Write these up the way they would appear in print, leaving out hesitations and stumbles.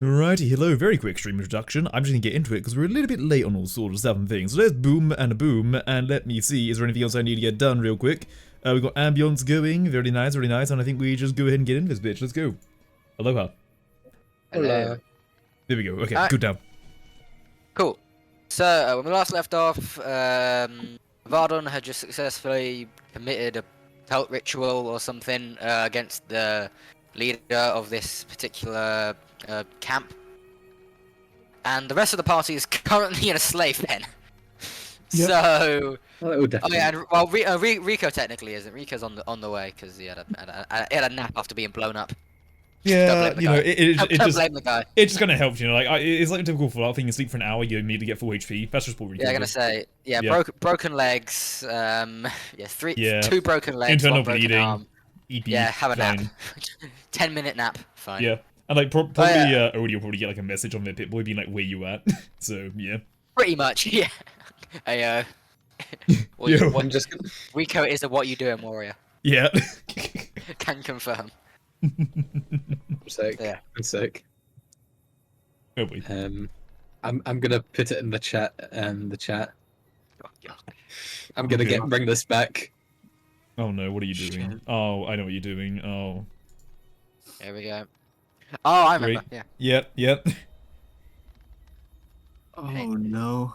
Alrighty, hello, very quick stream introduction. I'm just gonna get into it because we're a little bit late on all sorts of stuff and things. So there's boom and a boom, and let me see, is there anything else I need to get done real quick? We've got ambience going, very nice, and I think we just go ahead and get into this bitch. Let's go. Aloha. Hello. There we go, okay, good down. Cool. So, when we last left off, Vardon had just successfully committed a cult ritual or something against the leader of this particular camp. And the rest of the party is currently in a slave pen. Yep. So... Oh yeah, and, well, Rico technically isn't. Rico's on the way, because he had a nap after being blown up. Yeah, you know, it Don't blame the guy. It just kind of helps, you know, like, it's like a typical Fallout thing, you sleep for an hour, you immediately get full HP, that's just what we Yeah, I'm gonna say, yeah. Broken legs, two broken legs, internal one broken bleeding, arm. EP, Yeah, have a fine. nap. 10-minute nap, fine. Yeah, and like, probably, Odie will probably get like a message on their Pip-Boy being like, where you at? So, yeah. Pretty much, yeah. Hey, I'm just Rico is a what you doing warrior. Yeah. Can confirm. I'm sick. Yeah. I'm sick. Oh boy. I'm gonna put it in the chat. Oh, God. I'm gonna bring this back. Oh no, what are you doing? Oh, I know what you're doing. Oh. Here we go. Oh, I remember. Great. Yeah. Yep. Oh no.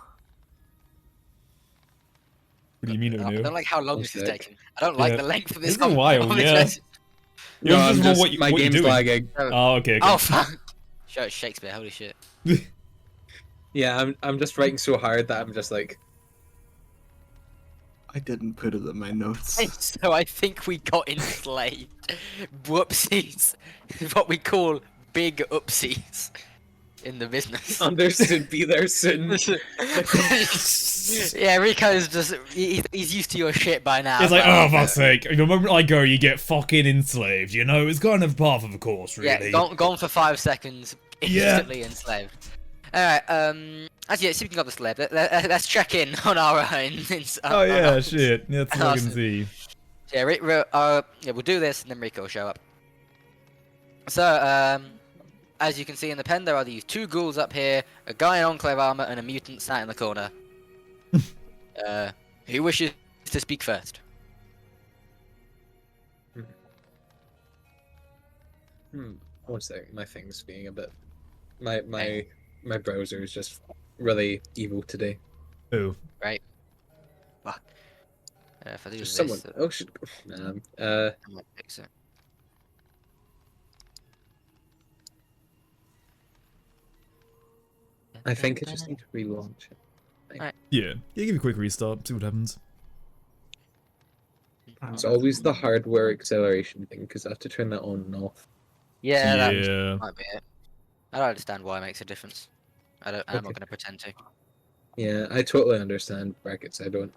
What do you mean, oh I no? don't like how long this is sick. taking. I don't like the length of this. It's been a while, of this yeah. message. It was just more my what you're game's doing. lagging. Oh, okay. Oh, fuck. Show it Shakespeare, holy shit. Yeah, I'm just writing so hard that I'm just like. I didn't put it in my notes. So I think we got enslaved. Whoopsies. What we call big oopsies in the business. Understood. Be there soon. Yeah, Rico's just he's used to your shit by now. It's like, oh, fuck's sake. The moment I go, you get fucking enslaved, you know? It's kind of part of the course, really. Yeah, gone for 5 seconds, instantly enslaved. Alright, actually, speaking of the slave, let's check in on our own. Oh, yeah, shit. Yeah, that's all I can see. Yeah, we'll do this, and then Rico will show up. So, as you can see in the pen, there are these 2 ghouls up here, a guy in Enclave armor, and a mutant sat in the corner. Who wishes to speak first? One sec. My thing's being a bit. My browser is just really evil today. Oh. Right. Fuck. If I do Just this, someone. Oh shit. I might fix it. I think I just need to relaunch it. Yeah, give you a quick restart, see what happens. It's always the hardware acceleration thing because I have to turn that on and off. Yeah, that Yeah. might be it. I don't understand why it makes a difference. I'm not Okay. going to pretend to. Yeah, I totally understand. Brackets, I don't.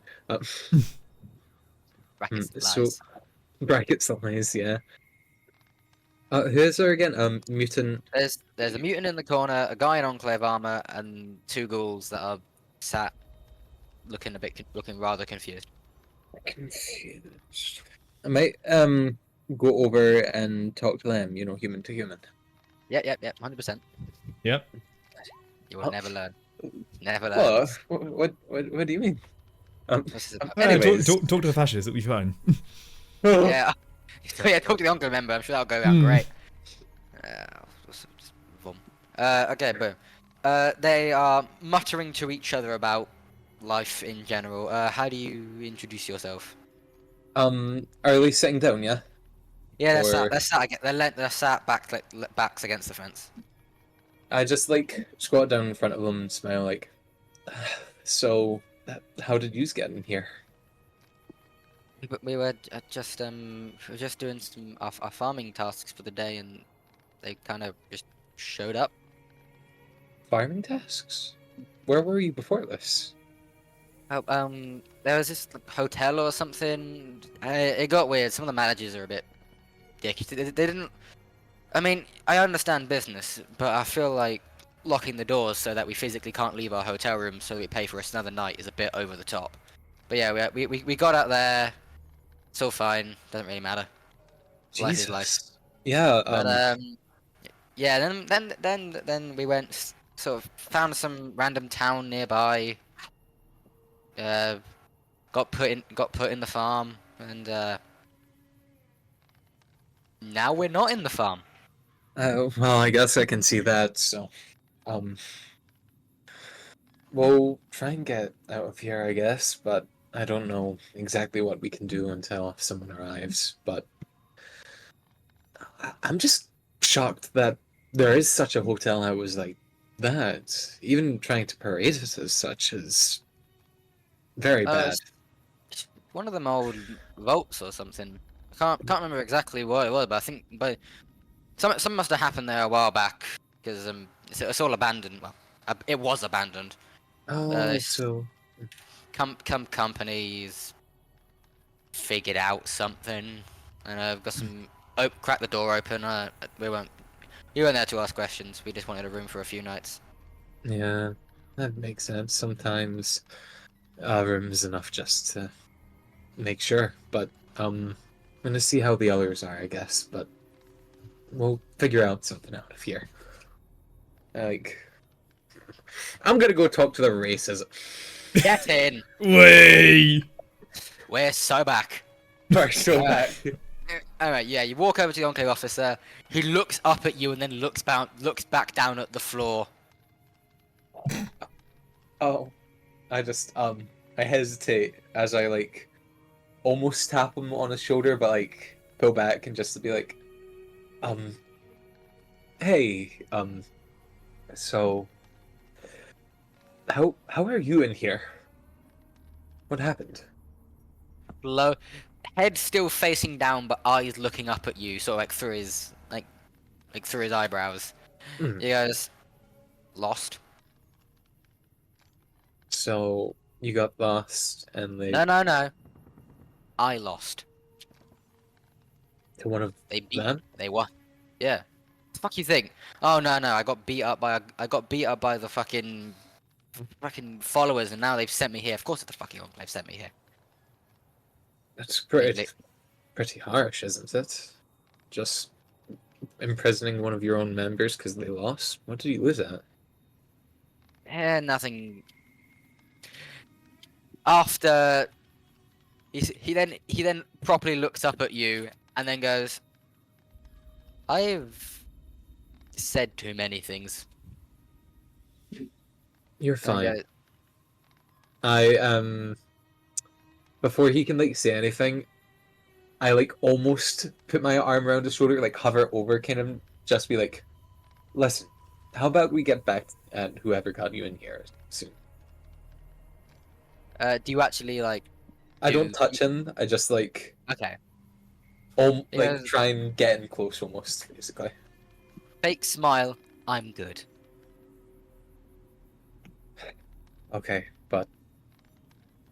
Brackets So, lies. brackets lies, yeah. Who is there again? Mutant. There's a mutant in the corner, a guy in Enclave armor, and 2 ghouls that are sat looking rather confused. Confused. I might go over and talk to them. You know, human to human. Yep, 100%. Yep. You will never learn. Never learn. What do you mean? This is about- Anyways. Talk to the fascists, it'll be fine. yeah. Yeah, talk to the Enclave member. I'm sure that'll go down great. Okay, boom. They are muttering to each other about life in general. How do you introduce yourself? Are they sitting down? Yeah. Yeah, Or- they're sat backs against the fence. I just like squat down in front of them and smile like. So, how did you get in here? We were just doing some our farming tasks for the day, and they kind of just showed up. Farming tasks? Where were you before this? Oh, there was this hotel or something. It got weird. Some of the managers are a bit dickish. They didn't. I mean, I understand business, but I feel like locking the doors so that we physically can't leave our hotel room so we pay for us another night is a bit over the top. But yeah, we got out there. It's all fine. Doesn't really matter. Life is life. Yeah. But yeah, then we went sort of found some random town nearby. Got put in the farm, and now we're not in the farm. Well, I guess I can see that. So, um, we'll try and get out of here, I guess. But I don't know exactly what we can do until someone arrives. But I'm just shocked that there is such a hotel that was like that. Even trying to parade it as such is very bad. It's one of them old vaults or something. I can't remember exactly what it was, but I think something must have happened there a while back because it's all abandoned. Well, it was abandoned. Oh, it's- so Companies figured out something, and I've got some. Crack the door open. You weren't there to ask questions. We just wanted a room for a few nights. yeah, that makes sense. Sometimes room is enough just to make sure. But I'm gonna see how the others are, I guess. But we'll figure out something out of here. Like, I'm gonna go talk to the races. Get in. Way. We're so back. So Alright. Alright, yeah, you walk over to the Enclave officer. He looks up at you and then looks back down at the floor. Oh, I just I hesitate as I like almost tap him on his shoulder, but like pull back and just to be like, hey, so how are you in here? What happened? Low, head still facing down, but eyes looking up at you, sort of like through his through his eyebrows. Mm. He goes, lost. So you got lost and they No. I lost. to one of They beat. them? They won. Yeah. What the fuck you think? Oh no, I got beat up by the fucking followers, and now they've sent me here. Of course, it's the fucking Enclave sent me here. That's They- pretty harsh, isn't it? Just imprisoning one of your own members because they lost. What did you lose at? Nothing. After he then properly looks up at you and then goes, I've said too many things. You're And fine. goes, I before he can like say anything, I like almost put my arm around his shoulder, like hover over kind of just be like, listen, how about we get back at whoever got you in here soon? do you actually like? I don't Do- touch him, I just like Okay. like Yeah. try and get in close almost, basically. Fake smile. I'm good. Okay, but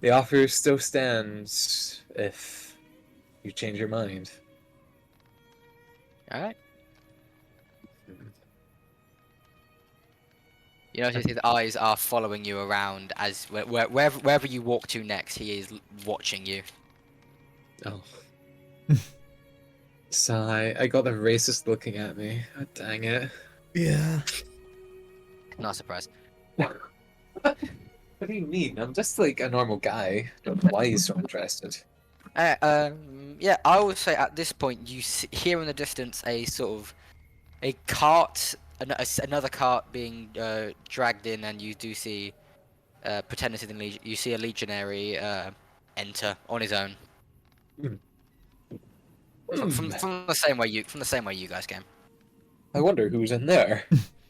the offer still stands if you change your mind. All right. You notice his eyes are following you around as wherever you walk to next, he is watching you. Oh. Sigh, I got the racist looking at me. Oh, dang it. Yeah. Not surprised. What do you mean? I'm just like a normal guy. Don't know why he's so interested. Yeah, I would say at this point you hear in the distance a sort of a cart, another cart being dragged in, and you do see pretenders in the you see a legionary enter on his own from the same way you guys came. I wonder who's in there.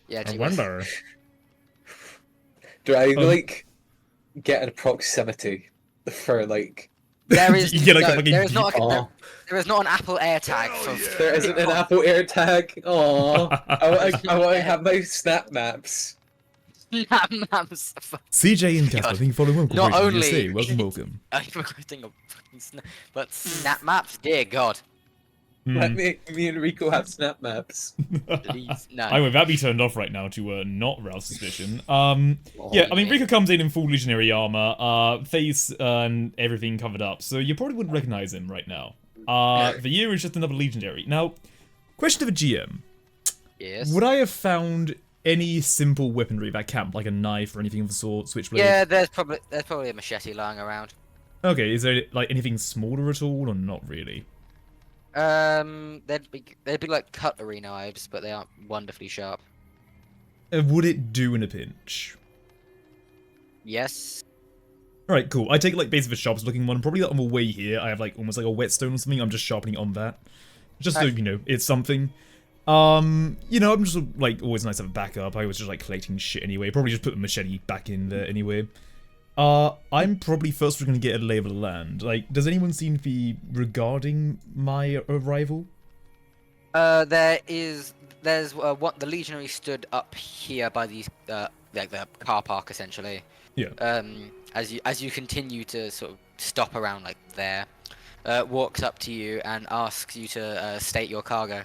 Yeah, I G-West. wonder. Do I like get a proximity for like? There is You get, like, a no, fucking there is not a, Oh, there is not an Apple AirTag for there isn't an Apple AirTag. Oh, I want to have my snap maps. maps. CJ and Casper, God. thank you for following Welcome. Not Corporation. only- USA. Welcome. I'm requesting a fucking but snap maps, dear God, Let Hmm. me and Rico have snap maps. please no. I would that be turned off right now to not rouse suspicion. Yeah, I mean, Rico comes in full legionary armor, face and everything covered up, so you probably wouldn't recognize him right now. The year is just another legionary. Now, question of a GM. Yes. Would I have found any simple weaponry at camp, like a knife or anything of the sort, switchblade? Yeah, there's probably a machete lying around. Okay, is there like anything smaller at all, or not really? They'd be like cutlery knives, but they aren't wonderfully sharp. Would it do in a pinch? Yes. Alright, cool. I take like basically the sharpest looking one. Probably on the way here, I have like almost like a whetstone or something. I'm just sharpening on that. Just so, you know, it's something. You know, I'm just like always nice to have a backup. I was just like collecting shit anyway. Probably just put the machete back in there anyway. I'm probably first gonna get a lay of the land. Like, does anyone seem to be regarding my arrival? There's what the legionary stood up here by these like the car park essentially. Yeah. As you continue to sort of stop around like there, walks up to you and asks you to state your cargo.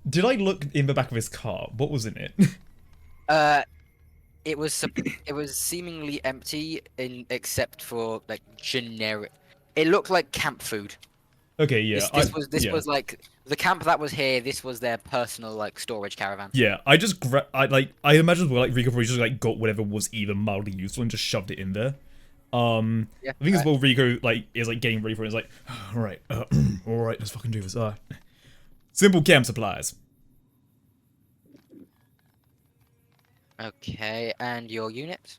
Did I look in the back of his car? What was in it? It was seemingly empty except for like generic. It looked like camp food. Okay, yeah. This was like the camp that was here. This was their personal like storage caravan. Yeah, I imagine like Rico probably just like got whatever was even mildly useful and just shoved it in there. Yeah, I think as well Rico like is like getting ready for it. It's like, alright, alright, let's fucking do this. Simple camp supplies. Okay, and your unit?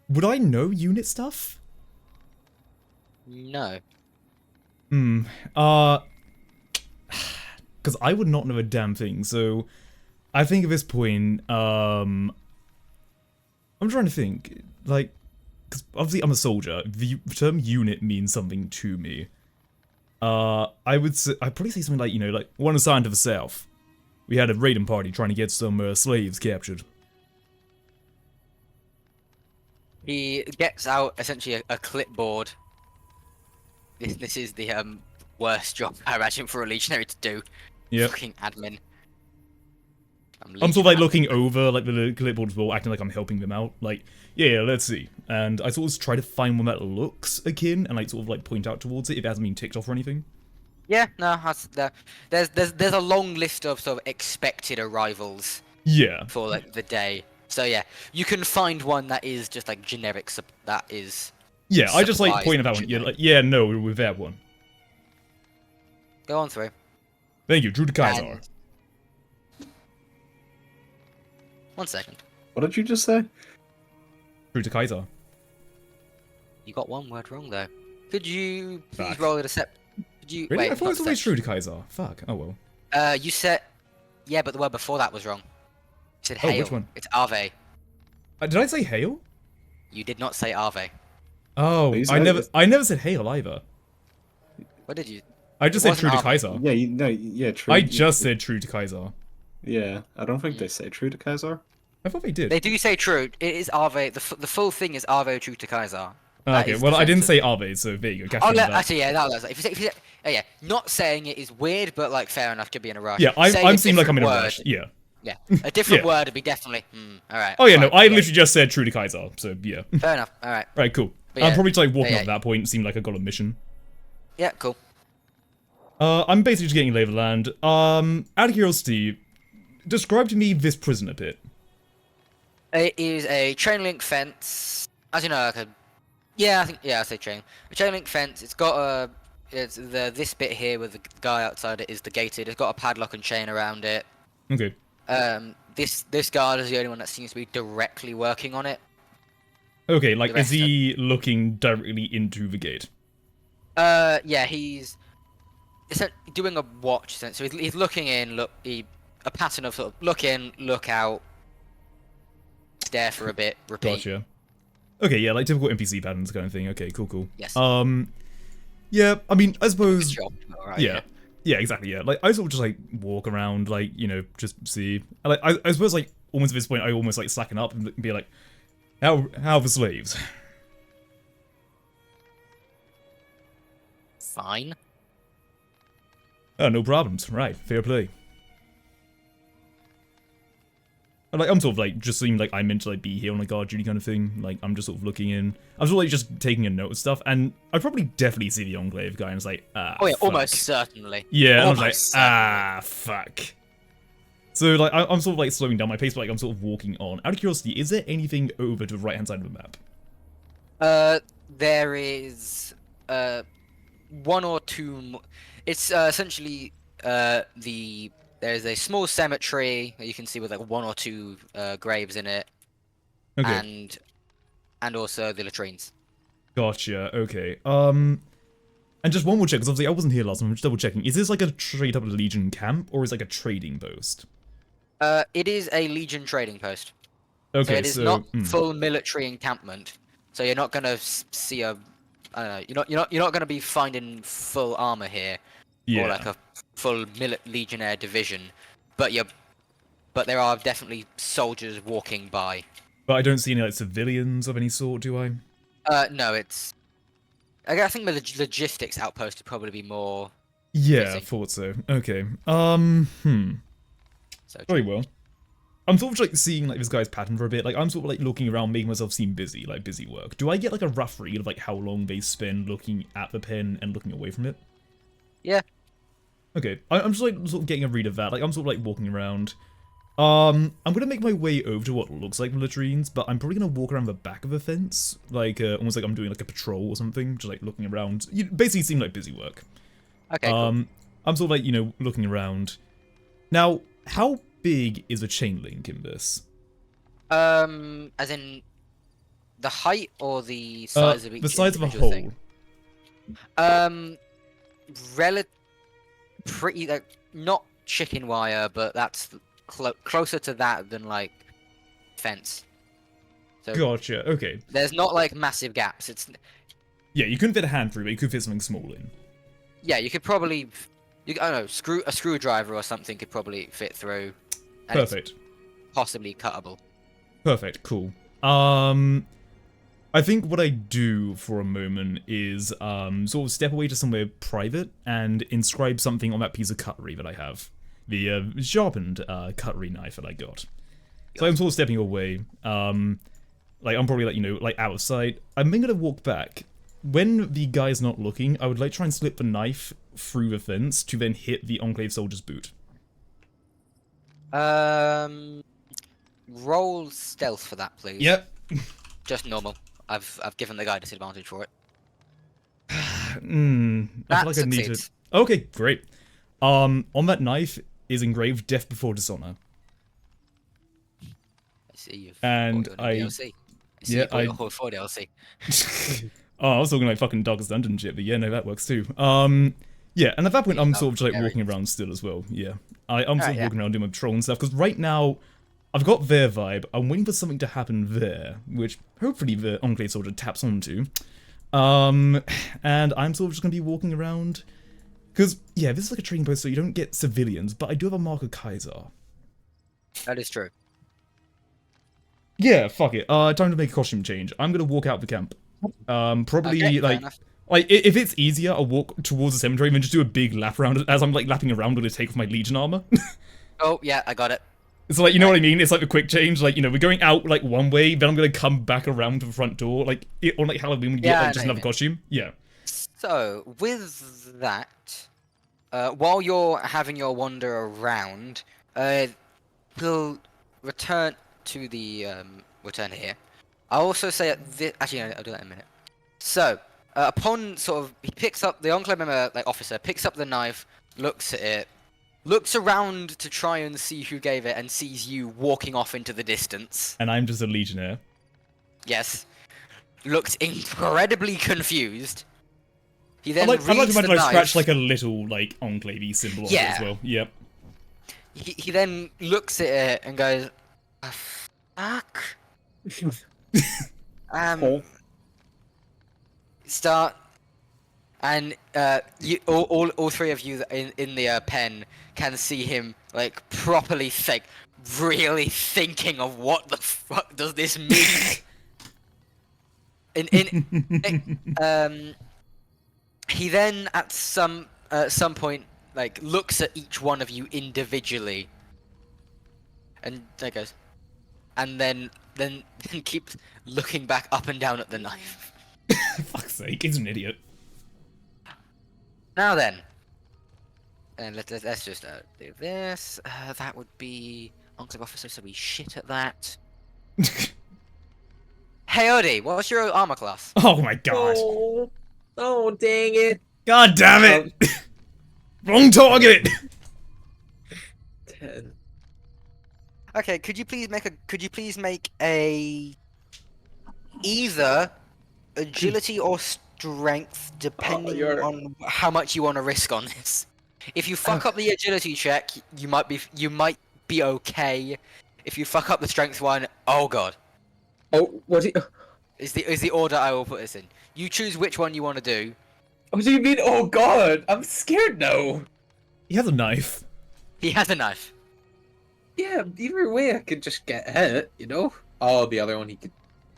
Would I know unit stuff? No. Because I would not know a damn thing, so I think at this point, I'm trying to think, like, because obviously I'm a soldier, the term unit means something to me. I'd probably say something like, you know, like, one assigned to the south. We had a raiding party trying to get some slaves captured. He gets out essentially a clipboard. This is the worst job I imagine for a legionary to do. Yeah. Fucking admin. I'm sort of like looking over like the clipboard as well, acting like I'm helping them out. Like, yeah, let's see. And I sort of try to find one that looks akin and like sort of like point out towards it if it hasn't been ticked off or anything. Yeah, no, there's a long list of sort of expected arrivals. Yeah. For like the day. So yeah, you can find one that is just like generic. That is. Yeah, I just like point at that one. Yeah, like, yeah, no, with that one. Go on through. Thank you, Drew to Kaiser. 1 second. What did you just say? Drew to Kaiser. You got one word wrong though. Could you please Fuck. roll a deception? Could you Really? wait? I thought it was not always Drew deception. to Kaiser. Fuck. Oh well. You said. Yeah, but the word before that was wrong. You said Oh, hail. which one? It's Ave. Did I say hail? You did not say Ave. Oh, Please, I never said hail either. What did you? I just It said True wasn't to Ave. Kaiser. Yeah, yeah, true. I just said True to Kaiser. Yeah, I don't think they say true to Kaiser. I thought they did. They do say true. It is Ave. The full thing is Ave true to Kaiser. That Okay, is well, the I didn't sentence. say Ave, so there you go. Oh, Catch me on that. actually, yeah, that was if you say, oh, yeah, not saying it is weird, but like fair enough, could be in a rush. Yeah, Saying I'm a seeming like I'm in a different rush. word- Yeah. Yeah, a different Yeah. word would be definitely. All right. Oh yeah, no, fine, I yeah, literally just said True to Kaiser, so yeah. Fair enough. All right. Right, cool. But I'm yeah, probably just like walking yeah, up at that point. It seemed like I got a mission. Yeah, cool. I'm basically just getting a lay of the land. Out of curiosity, describe to me this prison a bit. It is a chain link fence. As you know, like I say chain. A chain link fence. It's got this bit here with the guy outside it is the gated. It's got a padlock and chain around it. Okay. This guard is the only one that seems to be directly working on it. Okay, like, The is rest he looking directly into the gate? Yeah, he's doing a watch. So he's looking in. A pattern of sort of look in, look out, stare for a bit, repeat. Gotcha. Okay, yeah, like typical NPC patterns kind of thing. Okay, cool. Yes. Yeah, I mean, I suppose... Good job. Alright, Yeah. Yeah, exactly, yeah. Like, I sort of just, like, walk around, like, you know, just see... Like, I suppose, like, almost at this point, I almost, like, slacken up and be like, how are the slaves? Fine. Oh, no problems. Right, fair play. Like, I'm sort of like, just seem like I'm meant to like be here on a guard duty kind of thing. Like, I'm just sort of looking in. I'm sort of like just taking a note of stuff, and I probably definitely see the Enclave guy, and it's like, Oh yeah, fuck. almost certainly. Yeah, and I was like, Almost certainly. fuck. So, like, I'm sort of like slowing down my pace, but like, I'm sort of walking on. Out of curiosity, is there anything over to the right-hand side of the map? There is one or two. It's essentially there's a small cemetery that you can see with like one or two graves in it, Okay. and also the latrines. Gotcha, okay. And just one more check, because obviously I wasn't here last time, I'm just double checking. Is this like a straight up Legion camp, or is it like a trading post? It is a Legion trading post. Okay, So it is not full military encampment. So you're not gonna see a, I don't know, you're not gonna be finding full armor here, yeah. or like a full Legionnaire division, but there are definitely soldiers walking by. But I don't see any like civilians of any sort, do I? No, it's. I think the logistics outpost would probably be more. Yeah, I fitting. thought so. Okay. So Very well. I'm sort of like seeing like this guy's pattern for a bit. Like I'm sort of like looking around, making myself seem busy, like busy work. Do I get like a rough read of like how long they spend looking at the pen and looking away from it? Yeah. Okay. I'm just like sort of getting a read of that. Like I'm sort of like walking around. I'm gonna make my way over to what looks like the latrines, but I'm probably gonna walk around the back of the fence, like almost like I'm doing like a patrol or something, just like looking around. You basically seem like busy work. Okay. Cool. I'm sort of like, you know, looking around. Now, how big is a chain link in this? As in the height or the size of each the size of a individual hole. thing? Pretty like not chicken wire, but that's closer to that than like fence. So Gotcha. Okay. there's not like massive gaps. It's Yeah, you couldn't fit a hand through, but you could fit something small in. yeah, you could probably, I don't know, a screwdriver or something could probably fit through. And it's Perfect. possibly cuttable. Perfect. Cool. I think what I do for a moment is sort of step away to somewhere private and inscribe something on that piece of cutlery that I have. The sharpened cutlery knife that I got. So I'm sort of stepping away. Like I'm probably like, you know, like out of sight. I'm then gonna walk back. When the guy's not looking, I would like try and slip the knife through the fence to then hit the Enclave soldier's boot. Roll stealth for that, please. Yep. Just normal. I've given the guy disadvantage for it. I feel That like I need to. succeeds. Okay, great. On that knife is engraved "Death Before Dishonor." I see you've And bought your new DLC. I see yeah, you bought your whole 4 DLC. Oh, I was talking like fucking Darkest Dungeon shit, but yeah, no, that works too. Yeah, and at that point, I'm sort of just, like walking around still as well. Yeah, I'm sort of walking around doing my patrol and stuff because right now, I've got their vibe. I'm waiting for something to happen there, which hopefully the Enclave soldier taps onto. And I'm sort of just gonna be walking around because yeah, this is like a trading post, so you don't get civilians, but I do have a mark of Kaiser. That is true. Yeah, fuck it. Time to make a costume change. I'm gonna walk out the camp. Probably Okay, fair like. enough. Like, if it's easier, I'll walk towards the cemetery and then just do a big lap around it as I'm, like, lapping around with a take off my Legion armor. Oh, yeah, I got it. So, like, you know what I mean? It's like a quick change. Like, you know, we're going out, like, one way, then I'm gonna come back around to the front door. Like, on, like, Halloween when you get, Yeah, I like, just know another what you costume. Yeah. So, with that, while you're having your wander around, we'll return to the, return here. I'll also say at this, actually, no, I'll do that in a minute. So, upon sort of, he picks up, the Enclave member, like, officer, picks up the knife, looks at it, looks around to try and see who gave it, and sees you walking off into the distance. And I'm just a Legionnaire. Yes. Looks incredibly confused. He I'd then like to reads the imagine I knife. scratched, like, a little, like, Enclave symbol on it Yeah. as well. Yep. He then looks at it and goes, "Ah, fuck." Hole. Start, and you all three of you in the pen can see him like properly really thinking of what the fuck does this mean. He then at some point like looks at each one of you individually, and goes, and then keeps looking back up and down at the knife. Fuck's sake, he's an idiot. Now then, and let's just do this. That would be Enclave Officer, so we shit at that. Hey Odie, what's your armor class? Oh my god. Oh, dang it. God damn it! Wrong target! 10. Okay, could you please make a either agility or strength, depending on how much you want to risk on this. If you fuck up the agility check, you might be okay. If you fuck up the strength one, oh god. Oh, what do you... Is the order I will put this in. You choose which one you want to do. What do you mean, oh god? I'm scared now. He has a knife. He has a knife. Yeah, either way I could just get hit, you know? Oh, the other one, he could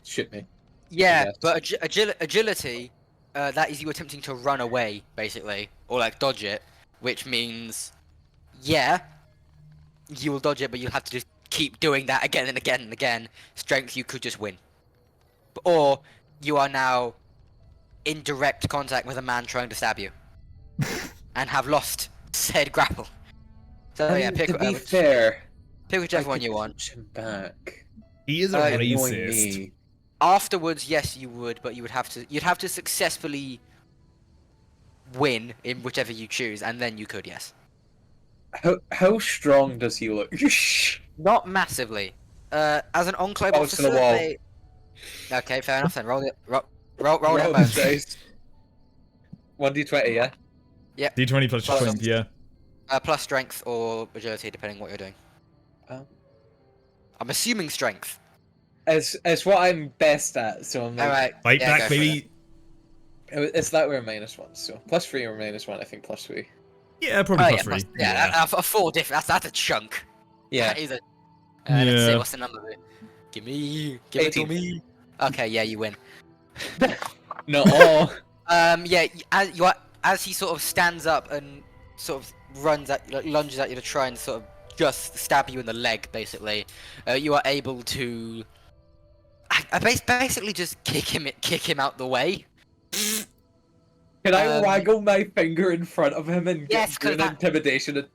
shoot me. Yeah, Yes. but agility, that is you attempting to run away, basically. Or like dodge it. Which means, yeah, you will dodge it, but you'll have to just keep doing that again and again and again. Strength, you could just win. Or you are now in direct contact with a man trying to stab you. And have lost said grapple. So yeah, pick to be fair, whichever I one could you want. punch him back. He is a Annoying racist. me. Afterwards, yes, you would, but you'd have to successfully win in whichever you choose, and then you could, yes. How strong does he look? Not massively. As an enclave Bounce officer, in the wall. they... Okay, fair enough then. Roll that bones. dice. 1d20, yeah? D20 plus Plus- strength, yeah. Plus strength or agility, depending on what you're doing. I'm assuming strength. It's what I'm best at, so I'm like... Alright. Fight yeah, go back, for baby. It's that we're -1, so +3 or -1, I think +3. Yeah, probably Oh, plus yeah, three. yeah, a 4 difference. That's a chunk. Yeah. That is a... Let's see, Yeah. what's the number? Give it to 18. me. Okay, yeah, you win. No, oh. Yeah, as he sort of stands up and sort of lunges at you to try and sort of just stab you in the leg, basically, you are able to... I basically just kick him out the way. Can I waggle my finger in front of him and Yes, get an 'cause that- intimidation?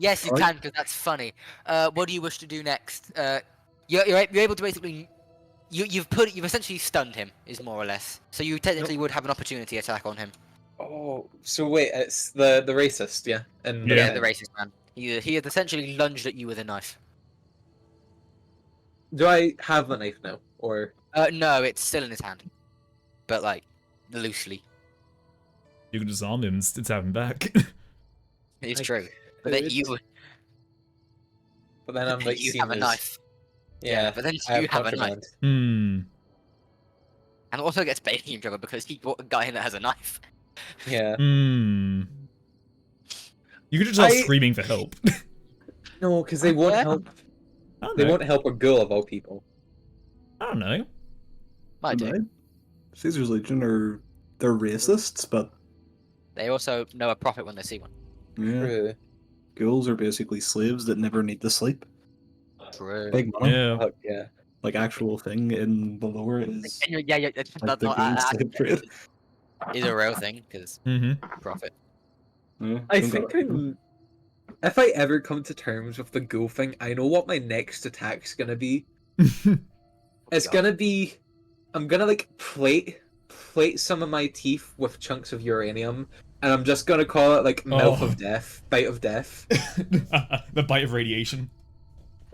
Yes, you Alright. can, because that's funny. What do you wish to do next? You're able to basically... You've essentially stunned him, is more or less. So you technically would have an opportunity attack on him. Oh, so wait, it's the racist, yeah? And Yeah. The racist man. He had essentially lunged at you with a knife. Do I have the knife now, or? No, it's still in his hand. But, like, loosely. You can disarm him and stab him back. It's I true. But then could. you But then I'm like, you seen have a as- knife. Yeah, but then I you have a knife. contraband. Hmm. And also gets baby in trouble because he brought a guy in that has a knife. Yeah. Hmm. You could just start I- screaming for help. No, because they won't Yeah. help. I don't They know. won't help a girl of all people. I don't know. Might do. Right? Caesar's Legion they're racists, but They also know a profit when they see one. yeah, Really? ghouls are basically slaves that never need to sleep. True. Big money, Yeah. Fuck yeah. like actual thing in the lore is Yeah, it's like not, the not, ghoul slave trade. is a real thing because Mm-hmm. profit. Yeah, I don't think get- if I ever come to terms with the ghoul thing, I know what my next attack's gonna be. It's gonna be, I'm gonna like plate some of my teeth with chunks of uranium, and I'm just gonna call it like mouth Oh. of death, bite of death. The bite of radiation.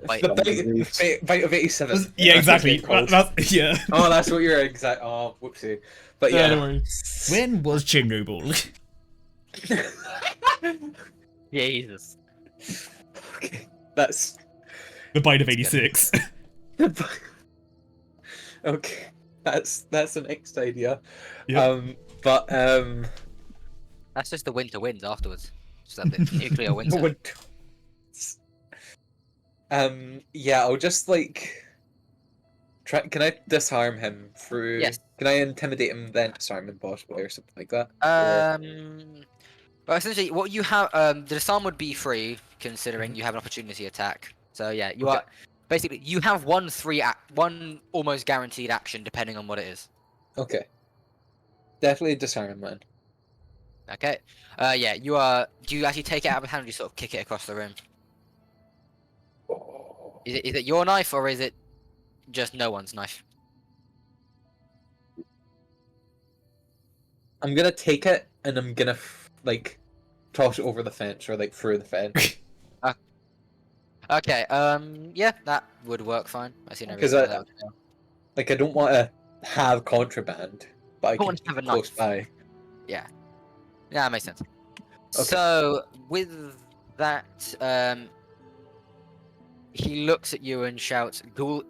Bite. The bite of 87. Yeah, That's what exactly. it's called. That's, yeah. Oh, that's what you're exact. Oh, whoopsie. But Yeah, yeah. don't worry. When was Chernobyl? Jesus. Okay, that's The bite of 86. okay. That's the next idea. Yep. But That's just the winter winds afterwards. Just that bit nuclear winter. Yeah, I'll just like try. Can I disarm him through? Yes. Can I intimidate him then disarm him possibly or something like that? Well, essentially, what you have, the disarm would be free, considering you have an opportunity attack. So yeah, you Okay. are. basically you have one almost guaranteed action depending on what it is. Okay. Definitely disarm, man. Okay. Yeah. You are. Do you actually take it out of his hand, or do you sort of kick it across the room? Is it your knife, or is it just no one's knife? I'm gonna take it and I'm gonna like toss it over the fence or like through the fence. Okay. Yeah, that would work fine. I see no 'Cause reason why I- that would fail. Like I don't want to have contraband, but I don't want can to have a keep it close knife. by. Yeah, that makes sense. So with that, he looks at you and shouts, "Ghoul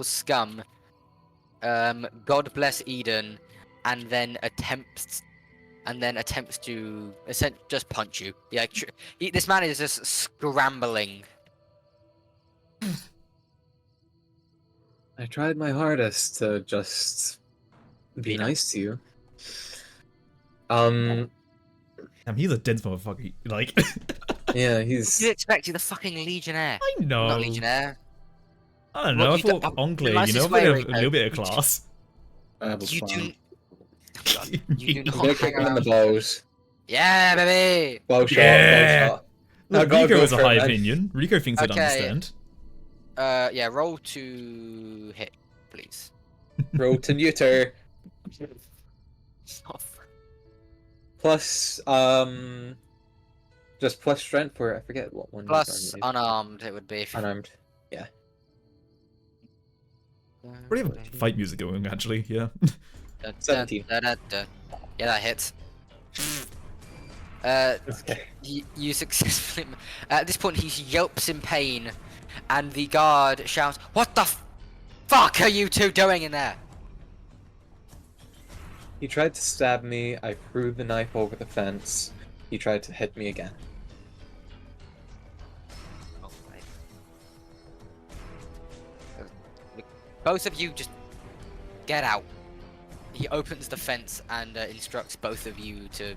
scum! God bless Eden," and then attempts to just punch you. Yeah, this man is just scrambling. I tried my hardest to just be Be nice to you. Damn, he's a dense motherfucker. Like, Yeah, You he's expect you the fucking Legionnaire? I know. Not Legionnaire. I don't What know. I you do- thought the Enclave, nicest a way, little bit of Rico. class. You do. God, you do I'm not gonna hang kick him in the around. balls. Yeah, baby. Bow shot, Yeah. bow shot. I Look, gotta Rico go has a for it, high man. opinion. Rico thinks I'd Okay. understand. Yeah. Roll to hit, please. Roll to neuter. Oh, Plus, just plus strength for I forget what one. Plus normally is. unarmed, it would be. Unarmed. Pretty have fight music going, actually, yeah. 17. Yeah, that hits. Okay. You successfully. At this point, he yelps in pain, and the guard shouts, "What the fuck are you two doing in there?" He tried to stab me. I threw the knife over the fence. He tried to hit me again. Oh, right. Both of you just get out. He opens the fence and instructs both of you to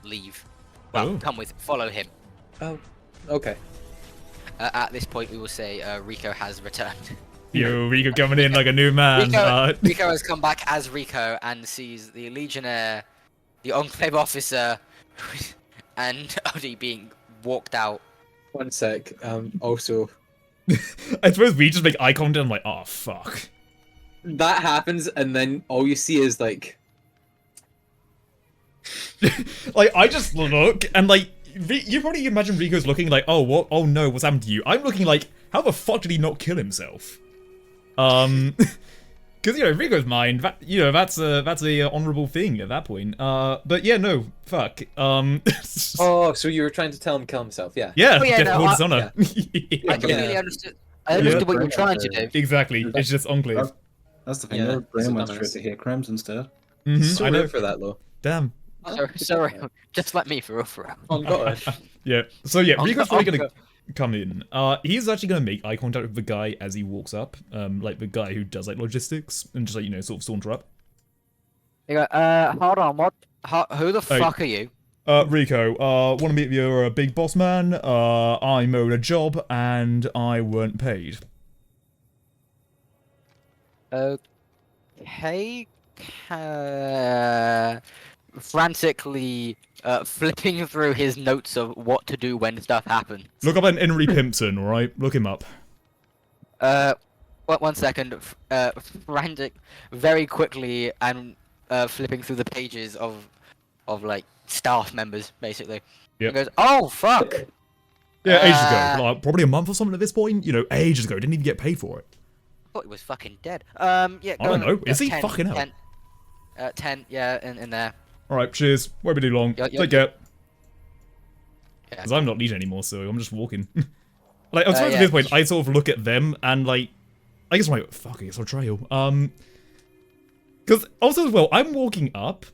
leave. Well, Oh. follow him. Oh, okay. At this point, we will say Rico has returned. Yo, Rico coming in like a new man. Rico has come back as Rico and sees the Legionnaire, the Enclave officer, and Odie being walked out. One sec. Also, I suppose we just make eye contact. I'm like, oh fuck. that happens, and then all you see is like, Like, I just look and like, you probably imagine Rico's looking like, oh what? Oh no, what's happened to you? I'm looking like, how the fuck did he not kill himself? Because Rico's mind, that's a honorable thing at that point. But yeah, no, fuck. oh, so you were trying to tell him to kill himself? Yeah. Yeah, Oh, yeah, death no, hold I- dishonor. I completely Yeah. understood. I understood what you were trying to do. Exactly. It's just Enclave. That's the thing. Yeah, Their brain so went dumbass. straight to hate crimes instead. So I know. weird for that though. Damn. Sorry, just let me for real. Oh god. Yeah. So yeah, Uncle- Rico's probably gonna Uncle- come in. He's actually gonna make eye contact with the guy as he walks up. Like the guy who does like logistics and just like sort of saunter up. You go, hold on, what? Who the Hey. fuck are you? Rico, wanna meet your big boss man? I'm owed a job and I weren't paid. Okay. Frantically flipping through his notes of what to do when stuff happens. Look up an Henry Pimpson, alright? Look him up. One second. Frantic, very quickly and flipping through the pages of like staff members, basically. Yep. He goes, "Oh fuck!" Yeah, ages ago. Like, probably a month or something at this point. Ages ago. Didn't even get paid for it. I thought he was fucking dead. Yeah. I don't know. Is he 10, fucking hell? 10, yeah, in there. Alright, cheers. Won't be too long. Yeah, Take care. Yeah. Because I'm not Legion anymore, so I'm just walking. Like, I suppose yeah. at this point, I sort of look at them and, like, I guess I'm like, fuck, I guess I'll trail. Because also as well, I'm walking up.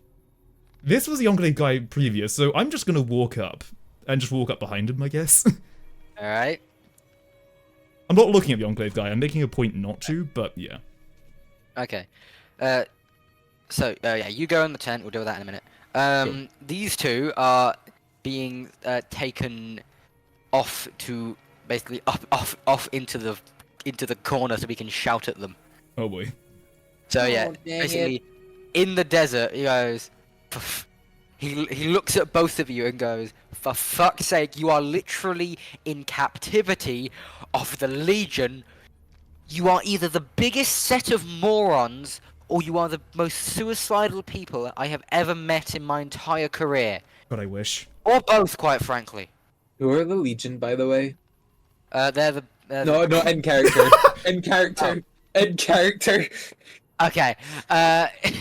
This was the Enclave guy previous, so I'm just gonna walk up and just walk up behind him, I guess. All right. I'm not looking at the Enclave guy. I'm making a point not to, but yeah. Okay. So yeah, you go in the tent. We'll deal with that in a minute. These two are being taken off to basically off into the into the corner so we can shout at them. Oh boy. So yeah, Oh, dang basically, in the desert, he goes. He looks at both of you and goes, "For fuck's sake, you are literally in captivity of the Legion. You are either the biggest set of morons, or you are the most suicidal people I have ever met in my entire career, God, I wish. or both, quite frankly." Who are the Legion, by the way? They're No, the... no, end character. End character. End character. Okay.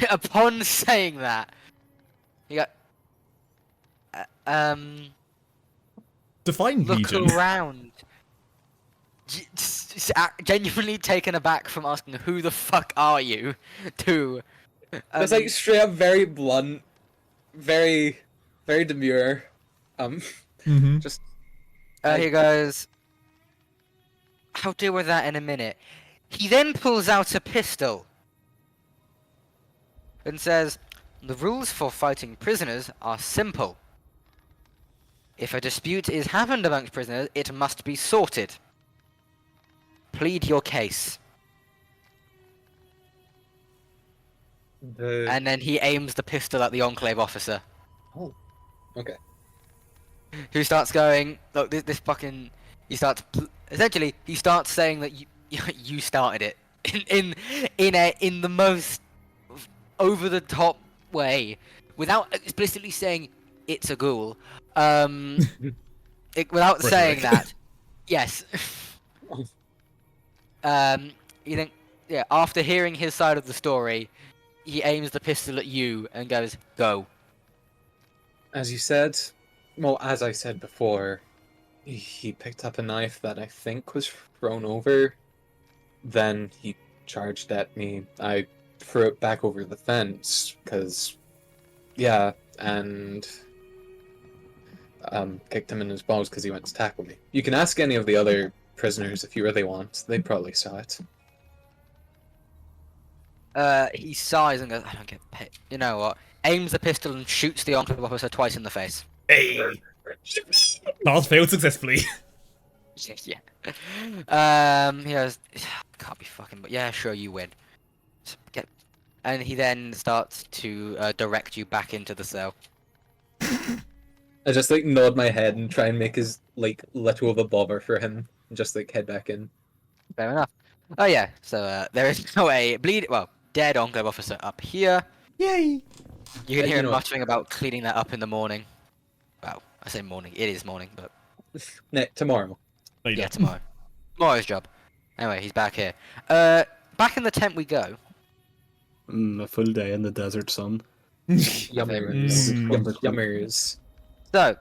Upon saying that, you got. Define Look Legion. around. Genuinely taken aback from asking who the fuck are you to. That's like straight up very blunt, very, very demure. Mm-hmm. Just He goes, "I'll deal with that in a minute." He then pulls out a pistol and says, "The rules for fighting prisoners are simple. If a dispute is happened amongst prisoners, it must be sorted. Plead your case." the. And then he aims the pistol at the Enclave officer, Oh. Okay. who starts going, "Look, this fucking." He starts essentially. He starts saying that you started it in the most over the top way, without explicitly saying it's a ghoul. Without saying that, yes. You think, yeah. After hearing his side of the story, he aims the pistol at you and goes, "Go." As you said, well, as I said before, he picked up a knife that I think was thrown over. Then he charged at me. I threw it back over the fence because, yeah, and kicked him in his balls because he went to tackle me. You can ask any of the other prisoners if you really want. They probably saw it. He sighs and goes, "I don't get paid." You know what? Aims the pistol and shoots the Enclave officer twice in the face. Hey! Pass failed successfully. Yeah. He goes, "Can't be fucking, but yeah, sure, you win." And he then starts to direct you back into the cell. I just like nod my head and try and make his like little of a bother for him, and just like head back in. Fair enough. Oh yeah, so there is now a dead Enclave officer up here. Yay! You can hear You him know- muttering about cleaning that up in the morning. Well, I say morning. It is morning, but Tomorrow. Later. yeah, tomorrow. Tomorrow's job. Anyway, he's back here. Back in the tent we go. A full day in the desert sun. Yummers. Mm. Yummers. So,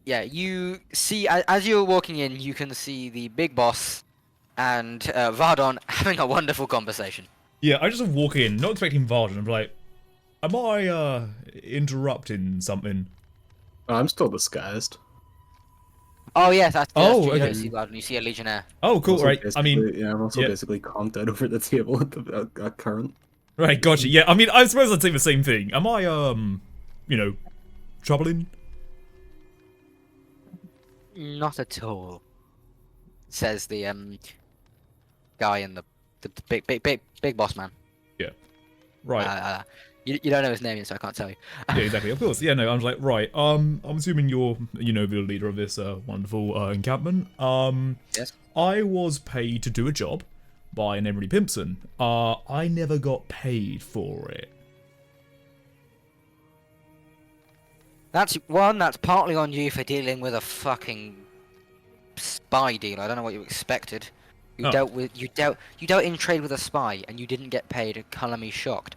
yeah, you see, as you're walking in, you can see the big boss and Vardon having a wonderful conversation. Yeah, I just walk in, not expecting Varden. I'm like, am I interrupting something? I'm still disguised. Oh yes, that's Oh, true. You okay. don't see Vardon, you see a Legionnaire. Oh, cool. Also Right. I mean, basically- yeah, I'm also yeah. basically conked out over the table at the current. right. Gotcha. Yeah. I mean, I suppose I'd say the same thing. Am I you know, troubling? Not at all, says the guy in the big boss man. Right. You don't know his name yet, so I can't tell you. Yeah, exactly. Of course. Yeah, no, I'm just like, right. I'm assuming you're, you know, the leader of this wonderful encampment. Yes. I was paid to do a job by an Emery Pimpson. I never got paid for it. That's partly on you for dealing with a fucking spy deal. I don't know what you expected. You Oh. dealt in trade with a spy, and you didn't get paid. Color me shocked.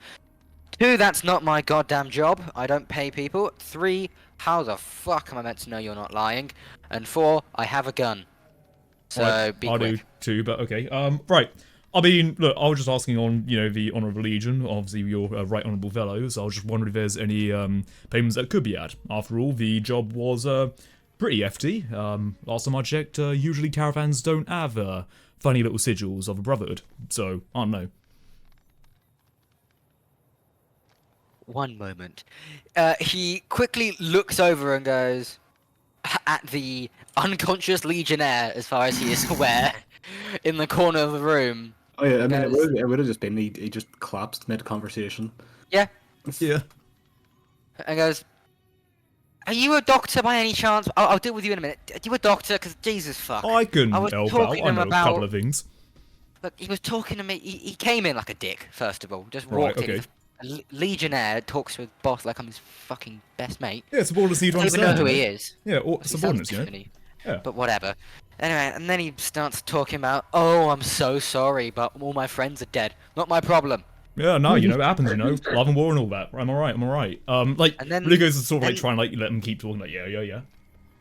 2, that's not my goddamn job. I don't pay people. 3, how the fuck am I meant to know you're not lying? And 4, I have a gun. So Right, be I quick. do too, but okay. Right. I mean, look, I was just asking on, you know, the Honour of the Legion. Obviously, you're a right honourable fellow, so I was just wondering if there's any payments that could be had. After all, the job was pretty hefty. Last time I checked, usually caravans don't have funny little sigils of a brotherhood, so I don't know. One moment. He quickly looks over and goes, at the unconscious legionnaire, as far as he is aware, in the corner of the room. Oh yeah, I mean, Guys. it would have just been he just collapsed mid-conversation. Yeah, Yeah. and goes, "Are you a doctor by any chance? I'll deal with you in a minute. Are you a doctor? Because Jesus fuck. I can I was help out. talking I to him know a couple about- of things. Look, he was talking to me. He came in like a dick, first of all. Just Right, walked in. okay. He's a legionnaire talks to his boss like I'm his fucking best mate. Yeah, subordinates need to I don't even know understand. who you he know? is. Yeah, or 'Cause he sounds subordinates, you know? different. Yeah. But whatever. Anyway, and then he starts talking about, oh, I'm so sorry, but all my friends are dead. Not my problem. Yeah, no, you know, it happens, you know. Love and war and all that. I'm alright, I'm alright. Like, And then- Rico's sort of like then- trying to like let them keep talking, like, yeah.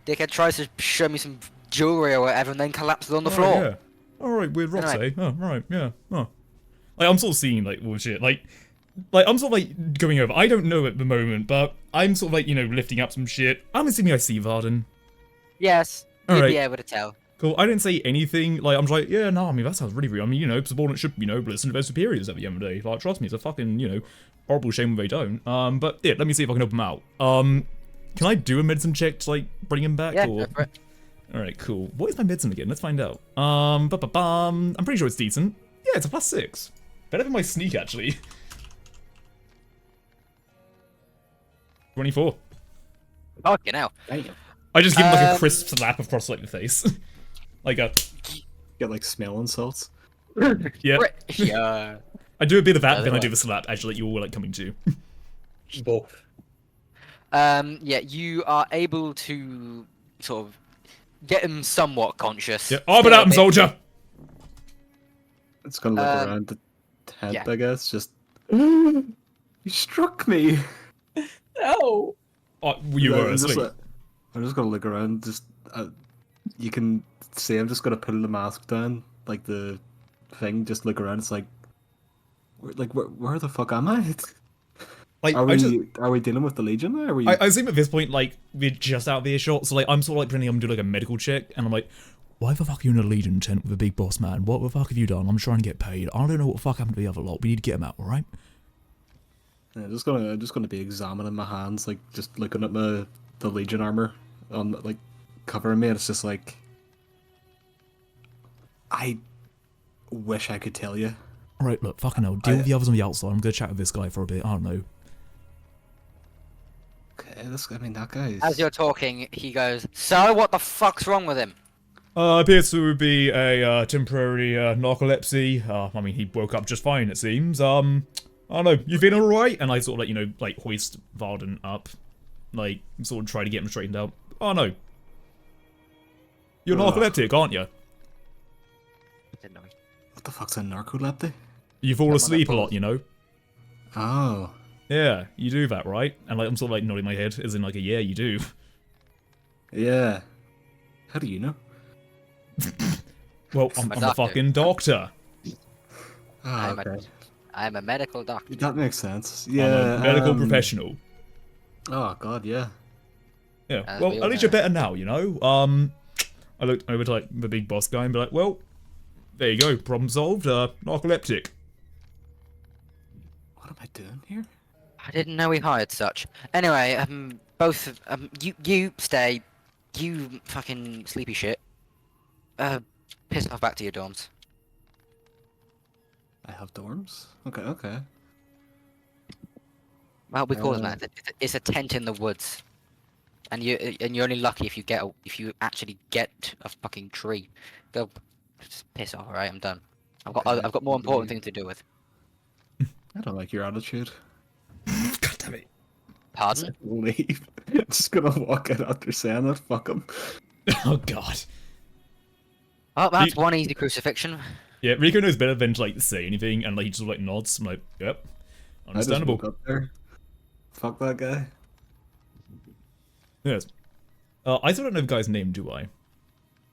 Dickhead tries to show me some jewelry or whatever, and then collapses on the Oh, floor. Yeah. Alright, weird rocks, Anyway. eh? Oh, right, yeah. Oh. Like, I'm sort of seeing, like, all shit. Like, I'm sort of, like, going over. I don't know at the moment, but I'm sort of, like, you know, lifting up some shit. I'm assuming I see Varden. Yes, you'd Alright. be able to tell. Cool. I didn't say anything. Like, I'm just like, yeah, no, I mean, that sounds really real. I mean, you know, subordinates should, you know, listen to their superiors at the end of the day. Like, trust me, it's a fucking, you know, horrible shame when they don't. But, yeah, let me see if I can help him out. Can I do a medicine check to, like, bring him back? Yeah, or... go for it. Alright, cool. What is my medicine again? Let's find out. I'm pretty sure it's decent. Yeah, it's a +6. Better than my sneak, actually. 24. Fucking hell. Damn. I just give him, like, a Um, crisp slap across, like, the face. Like a... Get like smell insults. Yeah. Yeah. I do a bit of that, Yeah, then I they're do the slap, actually, like, you're, like, coming to. Both. Yeah, you are able to sort of get him somewhat conscious. Yeah. Arm it Still a out, bit- soldier! It's gonna look Um, around the head, yeah. I guess. Just you struck me. No. Oh, you were I'm just, asleep. I'm just gonna look around. Just you can see. I'm just gonna pull the mask down, like the thing. Just look around. It's like, where the fuck am I? Like, Are I just... we dealing with the Legion? Or are we? I assume at this point, like, we're just out of earshot, so, like, I'm sort of, like, pretending I'm doing, like, a medical check, and I'm like, why the fuck are you in a Legion tent with a big boss man? What the fuck have you done? I'm trying to get paid. I don't know what the fuck happened to the other lot. We need to get him out, alright? Yeah, I'm just gonna be examining my hands, like just looking at the Legion armor on like covering me, and it's just like I wish I could tell you. Alright, look, fucking hell. Deal with the others on the outside. I'm gonna chat with this guy for a bit. I don't know. Okay, that guy's. As you're talking, he goes, so what the fuck's wrong with him? Appears to be a temporary narcolepsy. I mean, he woke up just fine, it seems. I don't know. You feeling alright? And I sort of, like, you know, like, hoist Varden up. Like, sort of try to get him straightened out. Oh, no. You're Ugh. narcoleptic, aren't you? Didn't know. What the fuck's a narcoleptic? You fall Come on, asleep a that lot, you know? Oh, Yeah, you do that, right? And, like, I'm sort of, like, nodding my head, as in, like, a yeah, you do. yeah. How do you know? Well, I'm a a doctor. fucking doctor. Ah, I'm, okay. I'm a medical doctor. That makes sense. I'm Yeah. a medical professional. Oh god, yeah. Yeah, As well, we at all least know. you're better now, you know? I looked over to, like, the big boss guy and be like, well, there you go, problem solved, narcoleptic. What am I doing here? I didn't know we hired such. Anyway, both of you stay. You fucking sleepy shit. Piss off back to your dorms. I have dorms? Okay, okay. Well, we call them Uh, that. It's a tent in the woods, and you're only lucky if you actually get a fucking tree. Go, just piss off. All right, I'm done. Okay, I've got more important leave. things to do with. I don't like your attitude. God damn it. Pardon? Leave. I'm just gonna walk out after saying that. Fuck him. Oh, God. Oh, that's one easy crucifixion. Yeah, Rico knows better than to, like, say anything, and, like, he just, like, nods. I'm like, yep. I just Understandable. woke up there. Fuck that guy. Yes. I still don't know the guy's name, do I?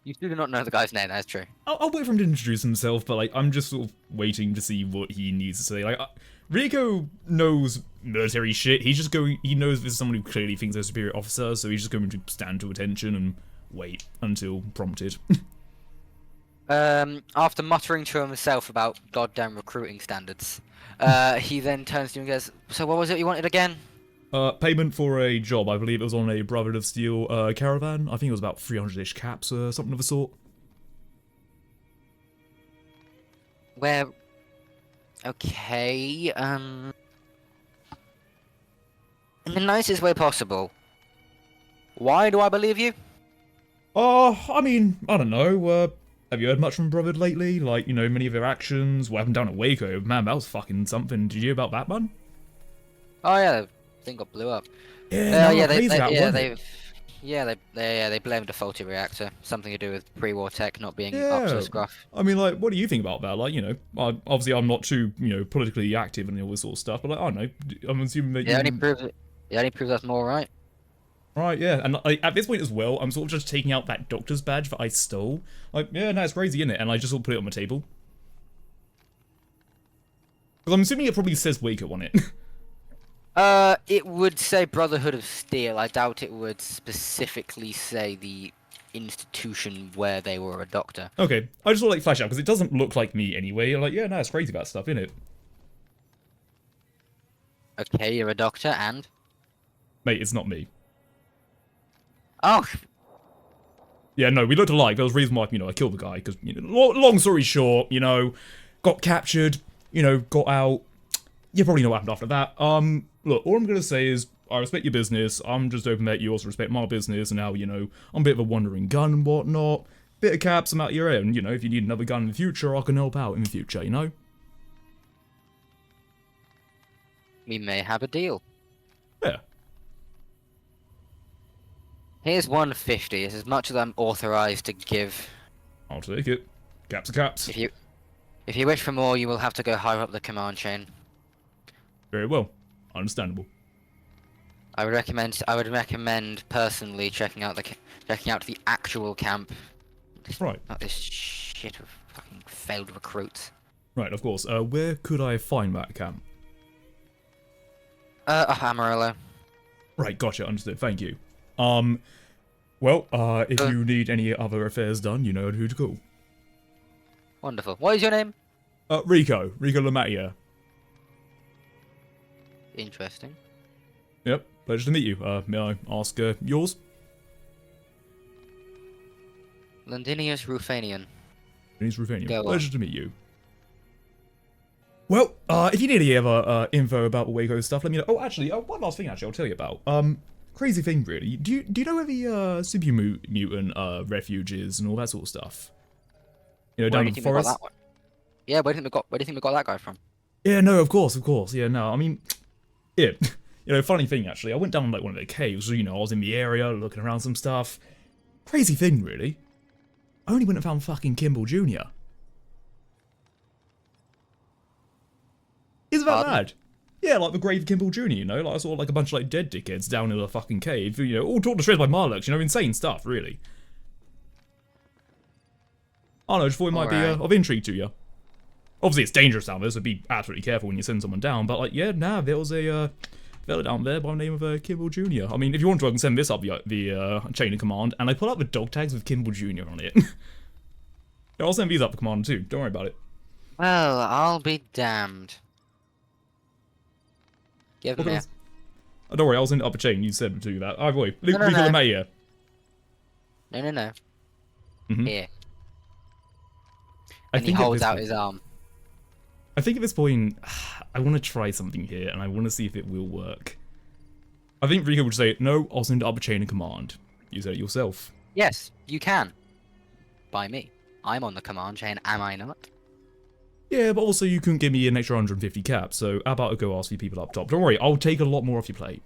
You do not know the guy's name. That's true. I'll wait for him to introduce himself, but, like, I'm just sort of waiting to see what he needs to say. Like, Rico knows military shit. He's just going. He knows this is someone who clearly thinks they're a superior officer, so he's just going to stand to attention and wait until prompted. After muttering to himself about goddamn recruiting standards, he then turns to you and goes, "So what was it you wanted again?" Payment for a job. I believe it was on a Brotherhood of Steel caravan. I think it was about 300-ish caps or something of the sort. Where? Okay. In the nicest way possible. Why do I believe you? I mean, I don't know. Have you heard much from Brotherhood lately? Like, you know, many of their actions. What happened down at Waco? Man, that was fucking something. Did you hear about that, man? Oh yeah, the thing got blew up. Yeah, Yeah, crazy that, wasn't it? they blamed a faulty reactor. Something to do with pre-war tech not being Yeah. up to scruff. I mean, like, what do you think about that? Like, you know, obviously I'm not too, you know, politically active and all this sort of stuff, but like, I don't know. I'm assuming that It only proves us more right. Right, yeah, and like, at this point as well, I'm sort of just taking out that doctor's badge that I stole. Like, yeah, no, it's crazy, isn't it? And I just sort of put it on my table. Because I'm assuming it probably says Waco on it. It would say Brotherhood of Steel. I doubt it would specifically say the institution where they were a doctor. Okay, I just want to like flash out because it doesn't look like me anyway. Like, yeah, no, it's crazy that stuff, isn't it? Okay, you're a doctor, and Mate, it's not me. oh, Yeah, no, we looked alike. There was a reason why, you know, I killed the guy. Because, you know, long story short, you know, got captured, you know, got out. You probably know what happened after that. Look, all I'm going to say is, I respect your business. I'm just hoping that you also respect my business. And now, you know, I'm a bit of a wandering gun and whatnot. Bit of caps, I'm out your end. You know, if you need another gun in the future, I can help out in the future, you know? we may have a deal. Yeah. Here's 150. It's as much as I'm authorized to give. I'll take it. Caps are caps. If you wish for more, you will have to go higher up the command chain. Very well. Understandable. I would recommend personally checking out the actual camp. Right. Not this shit of fucking failed recruits. Right, of course. Where could I find that camp? Amarillo. Right, gotcha, understood. Thank you. Well, if you need any other affairs done, you know who to call. Wonderful. What is your name? Rico Lamatia. Interesting. Yep, pleasure to meet you. May I ask, yours? Londinius Rufanian. Denise Rufanian. Go on. Pleasure to meet you. Well, if you need any other info about the Waco stuff, let me know. Oh, actually, one last thing, I'll tell you about. Crazy thing, really. Do you know where the super mutant refuge is and all that sort of stuff? You know, down in the forest. Yeah, where do you think we got that guy from? Yeah, no, of course. Yeah, no, I mean, yeah. You know, funny thing, actually, I went down, like, one of their caves, you know, I was in the area, looking around some stuff. Crazy thing, really. I only went and found fucking Kimball Jr. Isn't that bad? Yeah, like the grave of Kimball Jr., you know? Like, I saw, like, a bunch of, like, dead dickheads down in a fucking cave, you know, all torn to shreds by Marlux, you know, insane stuff, really. I don't know, just thought it might be of intrigue to you. Obviously, it's dangerous down there, so be absolutely careful when you send someone down, but, like, yeah, nah, there was a, fella down there by the name of Kimball Jr. I mean, if you want to, I can send this up the chain of command, and I put up the dog tags with Kimball Jr. on it. Yeah, I'll send these up the command too, don't worry about it. Well, I'll be damned. Give me. Oh, don't worry, I'll send it up a chain, you said to do that. Either way, No. Rico Lamatia. No. Mhm. Here. I And he think at holds this out point- his arm. I think at this point, I want to try something here, and I want to see if it will work. I think Rico would say, no, I'll send it up a chain of command. You said it yourself. Yes, you can. By me. I'm on the command chain, am I not? Yeah, but also you couldn't give me an extra 150 caps, so how about I go ask the people up top? Don't worry, I'll take a lot more off your plate.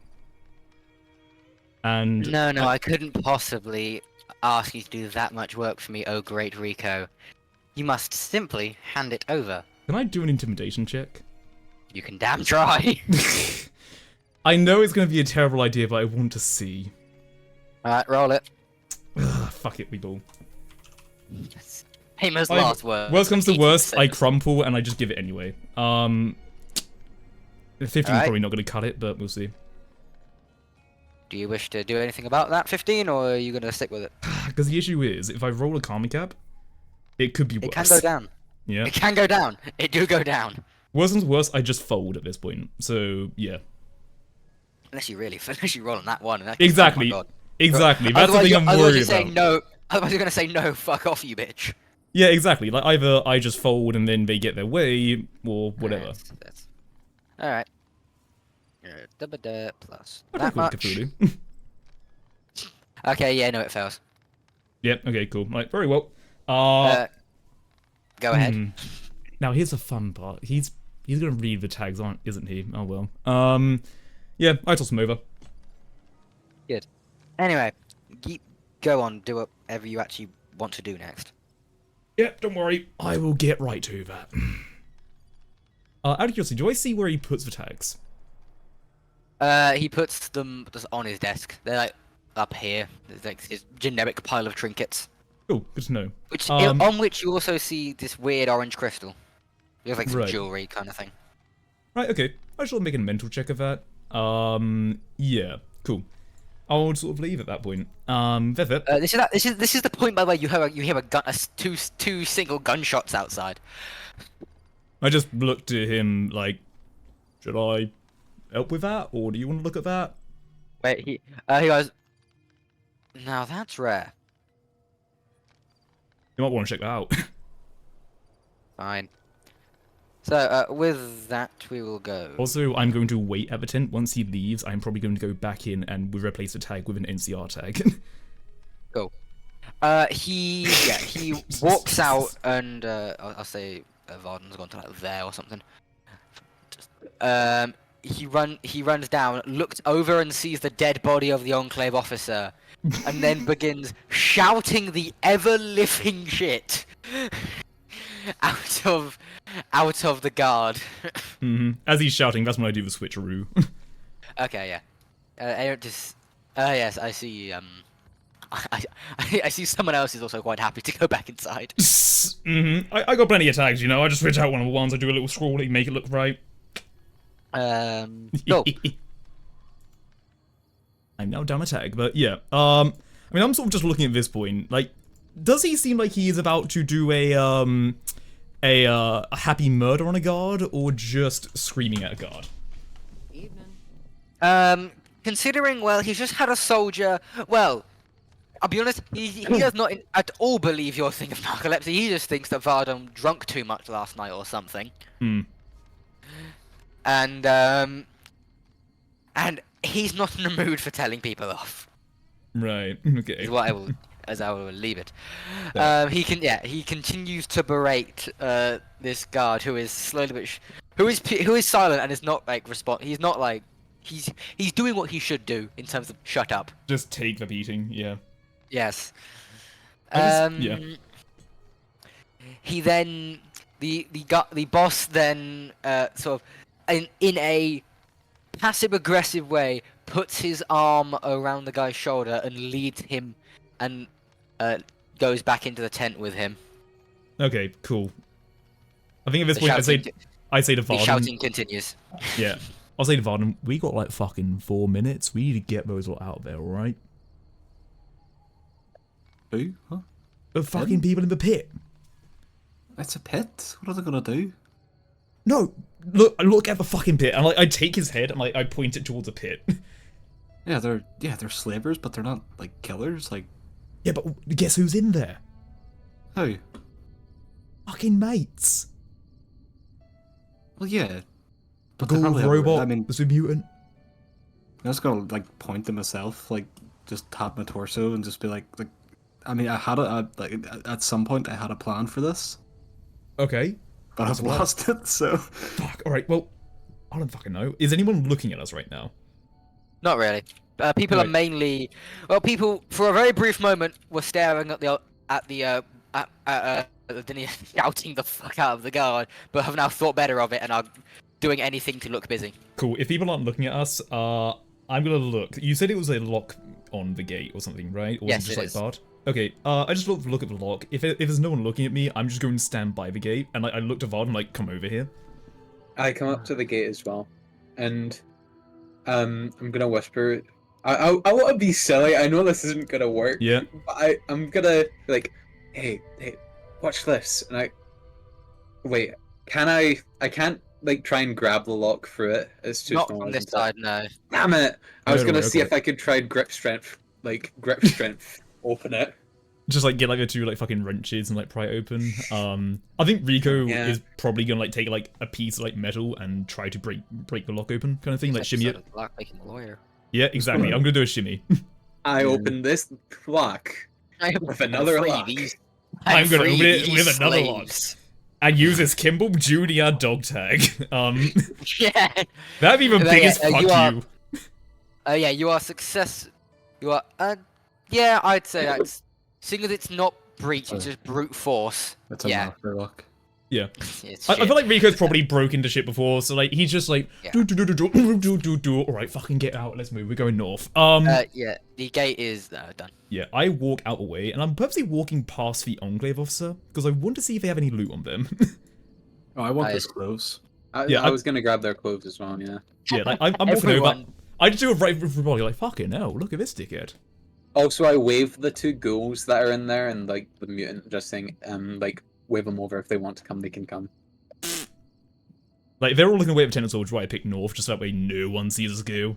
And... No, I couldn't possibly ask you to do that much work for me, oh great Rico. You must simply hand it over. Can I do an intimidation check? You can damn try. I know it's going to be a terrible idea, but I want to see. Alright, roll it. Ugh, fuck it, we ball. Famous last word. Worst comes to worst, I crumple and I just give it anyway. 15 is probably not going to cut it, but we'll see. Do you wish to do anything about that 15, or are you going to stick with it? Because the issue is, if I roll a karma cap, it could be worse. It can go down. Yeah. It can go down. It do go down. Worst comes to worst, I just fold at this point. So, yeah. Unless you roll on that one. And Exactly. Oh my God. Exactly. That's the Otherwise thing I'm otherwise worried you're about. saying no. Otherwise you're gonna say no. Fuck off, you bitch. Yeah, exactly. Like either I just fold and then they get their way, or whatever. All right. Plus I'd that call it much. Cthulhu. Okay, yeah, no, it fails. Yep. Okay. Cool. Right. Very well. Go ahead. Now here's the fun part. He's gonna read the tags, isn't he? Oh well. Yeah. I toss him over. Good. Anyway, go on. Do whatever you actually want to do next. Yeah. Don't worry. I will get right to that. Out of curiosity, do I see where he puts the tags? He puts them just on his desk. They're like up here. There's like his generic pile of trinkets. Oh, good to know. On which you also see this weird orange crystal. It looks like some Right. jewelry kind of thing. Right. Okay. I shall make a mental check of that. Yeah. Cool. I'll sort of leave at that point. Vivit. This is the point by the way you hear a gun, two single gunshots outside. I just looked at him like, should I help with that, or do you want to look at that? Wait, he goes. Now that's rare. You might want to check that out. Fine. So with that we will go. Also, I'm going to wait at the tent. Once he leaves, I'm probably going to go back in and replace the tag with an NCR tag. Go. He walks out and I'll say Varden's gone to like there or something. He runs down, looks over and sees the dead body of the Enclave officer, and then begins shouting the ever-living shit out of the guard. As he's shouting, that's when I do the switcheroo. Okay, yeah. Eric just. Yes, I see. I see someone else is also quite happy to go back inside. I got plenty of tags, you know. I just switch out one of the ones. I do a little scrawly, make it look right. Go. I'm now down a tag, but yeah. I mean, I'm sort of just looking at this point. Like, does he seem like he is about to do a happy murder on a guard, or just screaming at a guard? Considering, well, he's just had a soldier. Well, I'll be honest, he does not at all believe your thing of narcolepsy. He just thinks that Vardon drunk too much last night or something. And he's not in the mood for telling people off. Right. Okay. Is what I will, as I will leave it. He continues to berate this guard who is slowly but who is silent and is not like He's not like he's doing what he should do in terms of shut up. Just take the beating. Yeah. Yes. Yeah. He then the boss then sort of in a passive aggressive way puts his arm around the guy's shoulder and leads him and goes back into the tent with him. Okay. Cool. I think at this The point I say to the Varden. shouting continues. Yeah. I'll say to Varden, we got like fucking 4 minutes. We need to get those lot out there, alright? Who? Huh? The fucking people in the pit. It's a pit. What are they gonna do? No, look at the fucking pit. And like, I take his head and like I point it towards a pit. Yeah, they're slavers, but they're not like killers. Like, Yeah, but guess who's in there? how? Fucking mates. Well, yeah. The But they gold probably have- robot, I mean, the mutant. I was gonna like point to myself, like just tap my torso and just be like. I mean, I had like at some point I had a plan for this, Okay. but I've lost it. So. Fuck. Alright, well, I don't fucking know. Is anyone looking at us right now? Not really. People are Right. mainly people for a very brief moment were staring at the shouting the fuck out of the guard, but have now thought better of it and are doing anything to look busy. Cool. If people aren't looking at us, I'm gonna look. You said it was a lock on the gate or something, right? Or Yes, was it just it like is. barred? Okay, I just look at the lock. If there's no one looking at me, I'm just going to stand by the gate, and like I look to Vard and like, come over here. I come up to the gate as well, and I'm gonna whisper. I want to be silly. I know this isn't gonna work. Yeah. But I'm gonna be like, hey, watch this. And I wait. Can I? I can't like try and grab the lock through it. It's too Not small. from this isn't it? side, no. Damn it! I was Don't gonna worry, see okay. if I could try grip strength, open it. Just like get like the two like fucking wrenches and like pry it open. I think Rico Yeah. is probably gonna like take like a piece of like metal and try to break the lock open kind of thing, like shimmy it. Like making a lawyer. Yeah, exactly. I'm gonna do a shimmy. I open this lock with another lock. I'm gonna free open it these with another lock. slaves. And use this Kimball Junior dog tag. Yeah. That'd be the Yeah, biggest yeah, fuck you are- you. Yeah, you are success. You are. Yeah, I'd say that's. Seeing as it's not breach, it's just brute force. That's a Yeah. master lock. Yeah. It's I shit. feel like Rico's probably broke into shit before, so like he's just like Yeah. do. All right, fucking get out. Let's move. We're going north. Yeah, the gate is done. Yeah, I walk out away, and I'm purposely walking past the Enclave officer because I want to see if they have any loot on them. Oh, I want I- those clothes. Yeah, I was gonna grab their clothes as well. Yeah. Yeah, like I'm walking over. Everyone. I just do a right for everybody, like fucking hell, look at this dickhead. Also, I wave the two ghouls that are in there, and like the mutant, just saying, like wave them over if they want to come, they can come. Like they're all looking away at potential, which is why I picked north, just that way no one sees us go.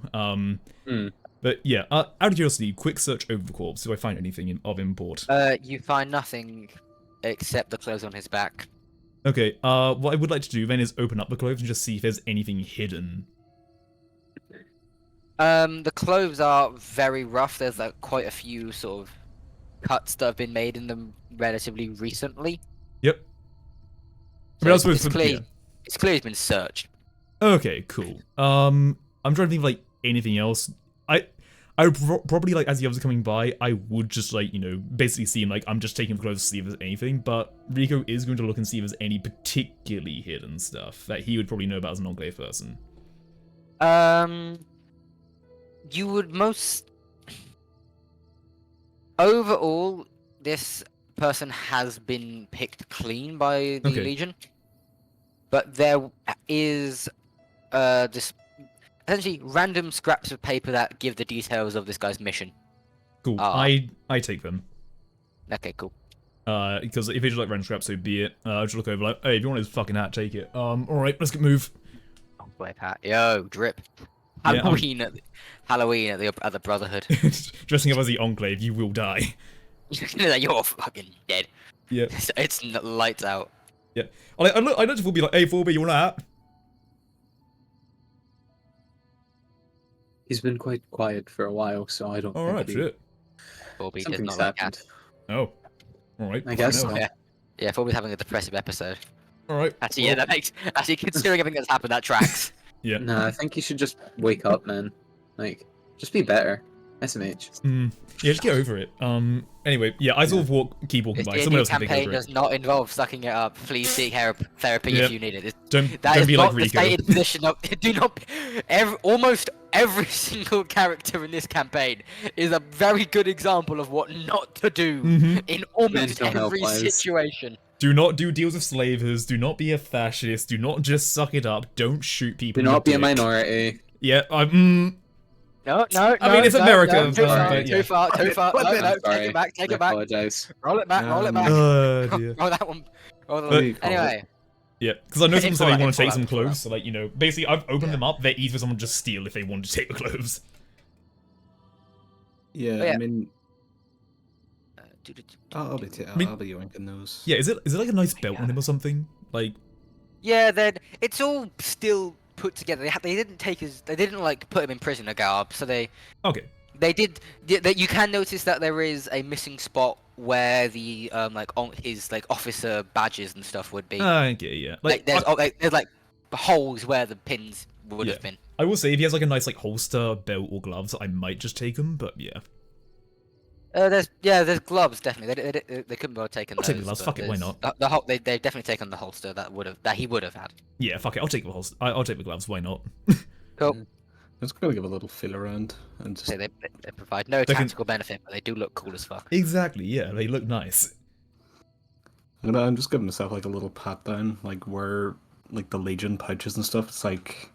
But yeah, out of curiosity, quick search over the corpse. Do I find anything of import? You find nothing except the clothes on his back. Okay, what I would like to do then is open up the clothes and just see if there's anything hidden. The clothes are very rough. There's like quite a few sort of cuts that have been made in them relatively recently. Yep. I So mean, I was supposed it's to. clear. Yeah. It's clearly been searched. Okay, cool. I'm trying to think of like anything else. I would probably like as the others are coming by, I would just like basically seem like I'm just taking the clothes to see if there's anything. But Rico is going to look and see if there's any particularly hidden stuff that he would probably know about as an Enclave person. You would most overall, this person has been picked clean by the Okay. Legion, but there is this essentially random scraps of paper that give the details of this guy's mission. Cool. Ah. I take them. Okay, cool. Because if it's like random scraps, so be it. I'll just look over like, hey, if you want his fucking hat, take it. Alright, let's get move. Enclave hat. Yo, drip. Yeah, Halloween at the Brotherhood. Dressing up as the Enclave, you will die. You're fucking dead. Yeah. It's lights out. Yeah. I look to be like, hey, 4B, you want a hat? He's been quite quiet for a while, so I don't. Alright, think he- shit. Forby does Something's not like happened. cats. Oh. Alright. I guess fucking so. hell. Yeah, Forby's having a depressive episode. Alright. Actually, yeah, that makes. Actually, considering everything that's happened, that tracks. Yeah. Nah, I think you should just wake up, man. Like, just be better. SMH. Yeah, just get over it. Anyway, yeah, I sort of keep walking This by. Someone D&D else can take campaign over it. does not involve sucking it up. Please seek therapy Yeah. if you need it. Don't That is be not like the Rico. stated position of. Do not. Almost every single character in this campaign is a very good example of what not to do Mhm. in almost Mental health every wise. situation. Do not do deals with slavers. Do not be a fascist. Do not just suck it up. Don't shoot people. Do in the not be a dick. minority. Yeah, No, I mean, it's America, No, too but far, yeah. too far, too far. No, I'm no, take sorry. it back, take I it back. apologize. Roll it back, roll it back. Oh dear. Roll that one. Roll that But- one. Anyway, Yeah, because I know someone said they Info want to take out, some info out. clothes, so like, basically I've opened Yeah. them up, they're easy for someone to just steal if they want to take the clothes. Yeah, yeah. I mean, do- do- do- I'll be I mean- I'll be yoinking those. Yeah, is it like a nice belt on him or something? Like, yeah, then it's all still put together. They didn't they didn't like put him in prisoner garb, so they okay. did. That you can notice that there is a missing spot where the like on his like officer badges and stuff would be. Okay, yeah. Like there's like holes where the pins would Yeah. have been. I will say if he has like a nice like holster, belt, or gloves, I might just take them, but yeah. There's gloves definitely. They couldn't have taken I'll those. take the gloves, but fuck it, why there's- not? they've definitely taken the holster that he would have had. Yeah, fuck it, I'll take the holster. I'll take the gloves, why not? Cool. I'm just gonna give a little feel around and just So they provide no They can- tactical benefit, but they do look cool as fuck. Exactly, yeah, they look nice. I'm just giving myself like a little pat down, like where like the Legion pouches and stuff. It's like,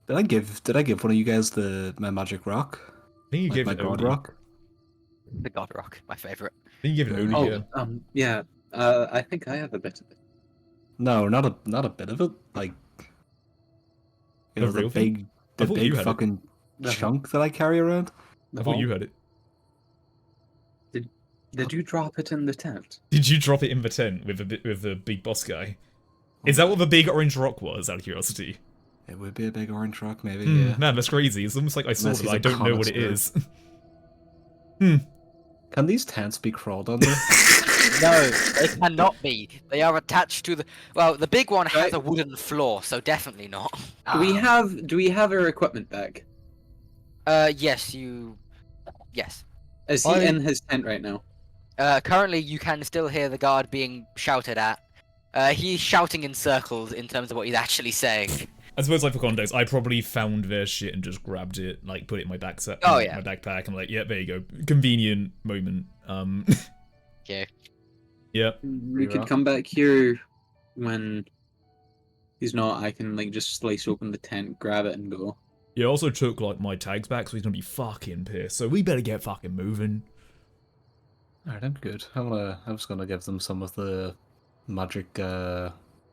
did I give one of you guys my magic rock, I think you like gave my it god Odie. rock? The God Rock, my favorite. I think you gave it Odie, Oh, yeah. yeah. I think I have a bit of it. No, not a bit of it. Like, you The know, real thing? I thought you had it. fucking The- chunk that I carry around. I thought you had it. Did you drop it in the tent? Did you drop it in the tent with the big boss guy? Is that what the big orange rock was, out of curiosity? It would be a big orange rock, maybe. Hmm, Yeah. man, that's crazy. It's almost like I saw Unless it, he's but I a don't know what it connoisseur. is. Can these tents be crawled under? No, they cannot be. They are attached to the. Well, the big one has Right. a wooden floor, so definitely not. Do we have our equipment bag? Yes, you. Yes. Is he in his tent right now? Currently, you can still hear the guard being shouted at. He's shouting in circles in terms of what he's actually saying. I suppose, like, for context, I probably found their shit and just grabbed it, like, put it in my my backpack, and like, yeah, there you go. Convenient moment. Okay. Yeah. We could come back here when he's not. I can like just slice open the tent, grab it, and go. Yeah, I also took, like, my tags back, so he's gonna be fucking pissed. So we better get fucking moving. Alright, I'm good. I'm just gonna give them some of the magic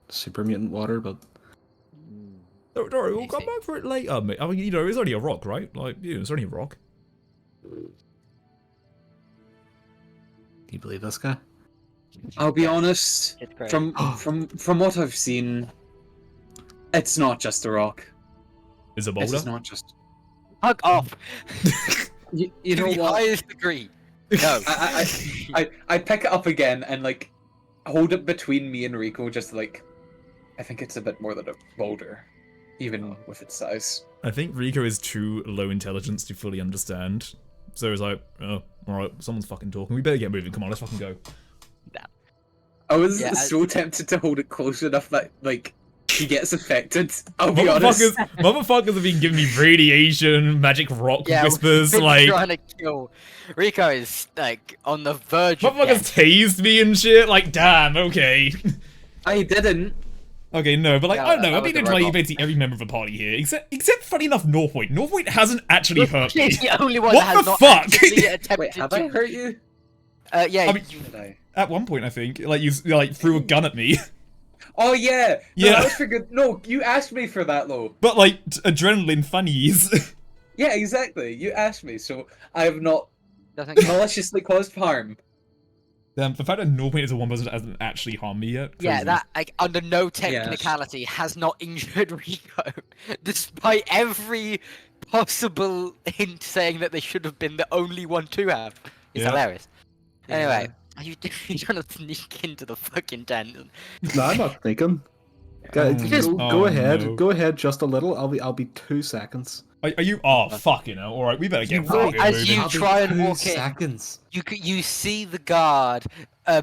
super mutant water, but Don't worry, we'll Easy. come back for it later, mate. I mean, you know, it's only a rock, right? Like, yeah, it's only a rock. do you believe this guy? I'll be honest. It's great. From what I've seen, it's not just a rock. Is a This boulder? is not just. Fuck off! You To know the what? highest degree. No. I pick it up again and like hold it between me and Rico, just like I think it's a bit more than a boulder, even with its size. I think Rico is too low intelligence to fully understand. So it's like, oh, alright, someone's fucking talking. We better get moving. Come on, let's fucking go. I was Yeah, so tempted to hold it close enough that like he gets affected. I'll be honest. Motherfuckers have been giving me radiation, magic rock Yeah, whispers, we've been like... trying to kill. Rico is like on the verge of Motherfuckers death. tased me and shit, like, damn, okay. I didn't. Okay, no, but like, Yeah, I don't know, that I've was been the into like robot. basically every member of the party here, except funny enough, Northpoint. Northpoint hasn't actually hurt me. He's the only one What that has the not fuck? actively attempted Wait, have to. I hurt you? Yeah, I mean- Did I? At one point, I think, like, you like threw a gun at me. Oh yeah. No, Yeah. that was for good. No, you asked me for that though. But like, adrenaline funnies. Yeah, exactly. You asked me, so I have not doesn't maliciously caused harm. The fact that Northpoint is the one person that hasn't actually harmed me yet. Yeah, crazy. that like under no technicality has not injured Rico, despite every possible hint saying that they should have been the only one to have. It's Yeah. hilarious. Anyway, Yeah. are you trying to sneak into the fucking tent? No, I'm not thinking. Go, Oh, go ahead, no. go ahead, just a little. I'll be 2 seconds. Are you? Oh, fuck, you know. All right, we better get You fucking will- as moving. you I'll be try and 2 walk in. seconds. You see the guard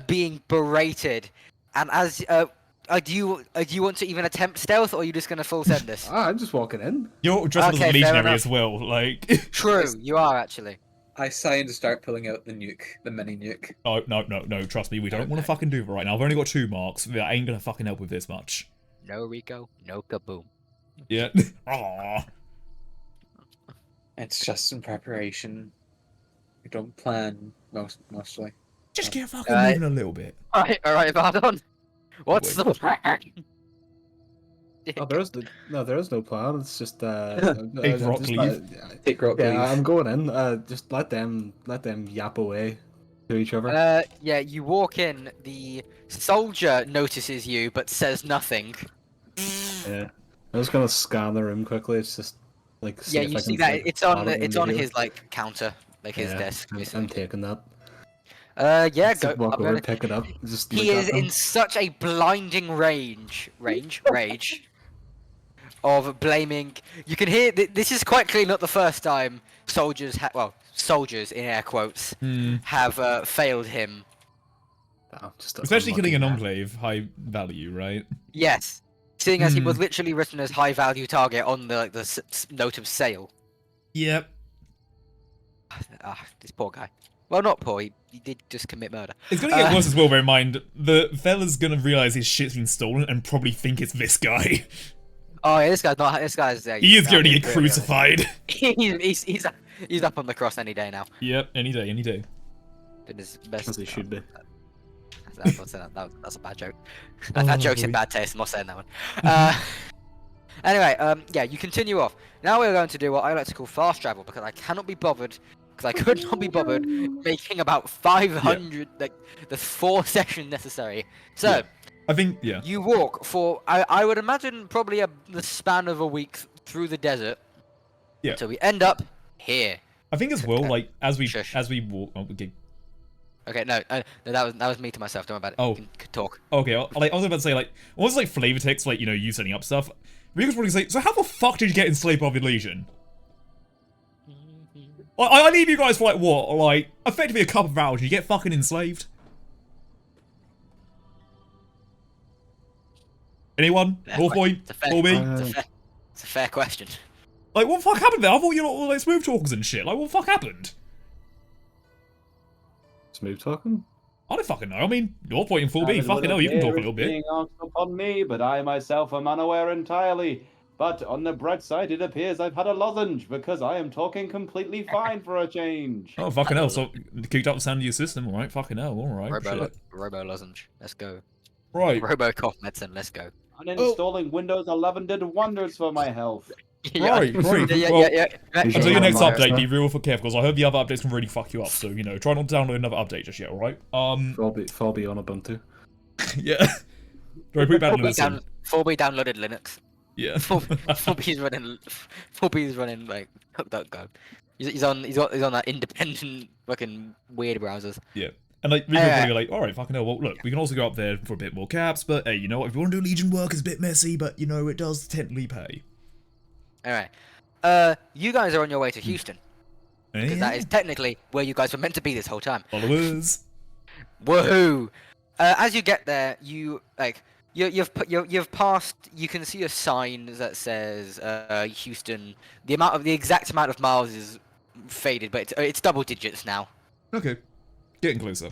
being berated, and as do you want to even attempt stealth, or are you just gonna full send this? I'm just walking in. You're dressed up as Okay, a fair legionary enough. as well, like. True, you are actually. I sign to start pulling out the nuke, the mini nuke. Oh, no, trust me, we don't want to fucking do it right now. I've only got 2 marks. That ain't gonna fucking help with this much. No Rico, no kaboom. Yeah. Aww. It's just in preparation. We don't plan mostly. Just get fucking Alright. moving a little bit. Alright, pardon. What's the plan? Oh, there is no plan. It's just Take rock leave. Take rock leave. I'm going in. Just let them yap away to each other. Yeah, you walk in, the soldier notices you but says nothing. Yeah. I'm just gonna scan the room quickly. It's just like see Yeah, if you I see can, that like, it's on spot it it's on in the his like counter, like his Yeah, desk. I'm basically. taking that. Yeah, Just go. walk I'm over, gonna- pick it up. Just He look is at them. in such a blinding rage of blaming. You can hear this is quite clearly not the first time soldiers soldiers in air quotes have failed him. Oh, just Especially killing unlucky an man. enclave, high value, right? Yes, seeing as he was literally written as high value target on the note of sale. Yep. This poor guy. Well, not poor. He did just commit murder. It's gonna get worse as well, bear in mind. The fella's gonna realise his shit's been stolen and probably think it's this guy. Oh yeah, this guy's not. This guy's. He is going to get crucified. He's up on the cross any day now. Yep, any day, any day. Did his best. As he should be. That's a bad joke. Oh, That joke's in boy. bad taste. I'm not saying that one. Anyway, yeah, you continue off. Now we're going to do what I like to call fast travel because I cannot be bothered. Because I could not be bothered making about 500, like the 4 sessions necessary. So. Yeah. I think, yeah. You walk for, I would imagine, probably the span of a week through the desert. Yeah. Until we end up here. I think as well, like, as we Shush. walk... Oh, okay. Okay, no, that was me to myself. Don't worry about it. Oh. You can talk. Okay, like, I was about to say, like, almost like flavor text, like, you know, you setting up stuff. Rico's probably say, so how the fuck did you get enslaved by the Legion? I leave you guys for, like, what? Like, effectively a couple of hours, you get fucking enslaved? Anyone? More point? It's a fair, For me? it's a fair question. Like, what the fuck happened there? I thought you were all like smooth talkers and shit. Like, what the fuck happened? Smooth talking? I don't fucking know. I mean, you're pointing 4B. Fucking hell, you can talk a little bit. Being asked upon me, but I myself am unaware entirely. But on the bright side, it appears I've had a lozenge because I am talking completely fine for a change. Oh, fucking hell. So, kicked up the sound of your system, alright? Fucking hell, alright. Robo lozenge. Let's go. Right. Robo cough medicine. Let's go. Uninstalling Windows 11 did wonders for my health. Right. Well, Yeah. until your next Yeah. update, be real for careful, because I hope the other updates can really fuck you up. So, you know, try not to download another update just yet, alright? Fall be on Ubuntu. Yeah. Try to put back in the system. 4B downloaded Linux. Yeah. 4B's running like DuckDuckGo. He's on that independent fucking weird browsers. Yeah. And like, Rico's probably like, alright, fucking hell, well, look, we can also go up there for a bit more caps, but hey, you know what, if you want to do Legion work, it's a bit messy, but, you know, it does technically pay. Alright. You guys are on your way to Houston. Because that is technically where you guys were meant to be this whole time. Followers. Woohoo! As you get there, you've passed. You can see a sign that says Houston. The exact amount of miles is faded, but it's double digits now. Okay. Getting closer.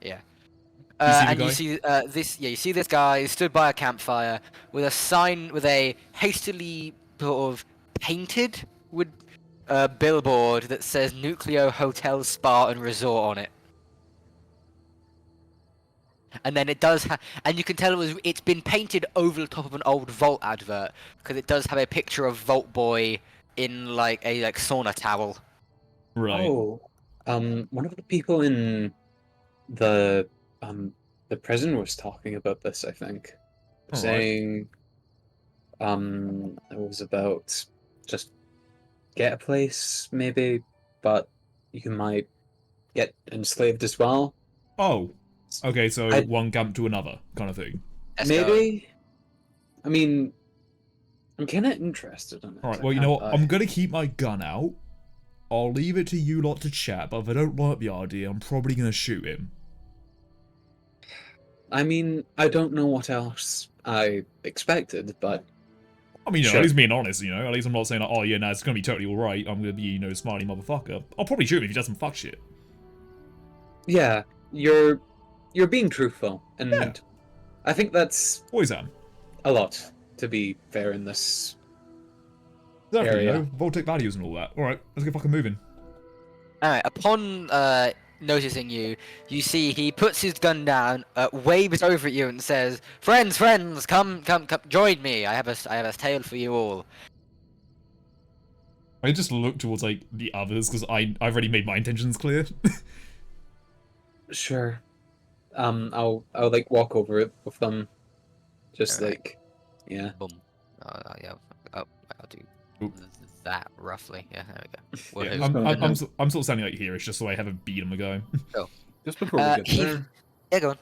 Yeah. You see you see this guy stood by a campfire with a sign with a hastily sort of painted billboard that says Nucleo Hotel Spa and Resort on it. And then it does and you can tell it's been painted over the top of an old Vault advert because it does have a picture of Vault Boy in like a sauna towel. Right. Oh, one of the people in the prison was talking about this, I think. Alright. Saying it was about just get a place maybe, but you might get enslaved as well. Oh. Okay, so one camp to another kind of thing. Let's go. Maybe. I mean, I'm kind of interested in it. Alright, well, you know what? I'm gonna keep my gun out. I'll leave it to you lot to chat, but if I don't like the idea, I'm probably gonna shoot him. I mean, I don't know what else I expected, but I mean, you know, Sure. at least being honest, you know? At least I'm not saying like, oh yeah, no, it's gonna be totally alright. I'm gonna be, you know, smiley motherfucker. I'll probably shoot him if he does some fuck shit. yeah, you're being truthful, and Yeah. I think that's Always am. a lot, to be fair, in this. Exactly, you Area. know? Voltaic values and all that. Alright, let's get fucking moving. Alright, upon noticing you, you see he puts his gun down, waves over at you and says, "Friends, come, join me. I have a tale for you all." I just look towards, like, the others, because I've already made my intentions clear. Sure. I'll like walk over it with them, just Alright. like, yeah. Boom. Yeah. Oh, I'll do Oop. that roughly. Yeah, there we go. Yeah, Woohoo. I'm sort of standing like here, it's just so I have a beat on the go. Just before we get there, Yeah, go on.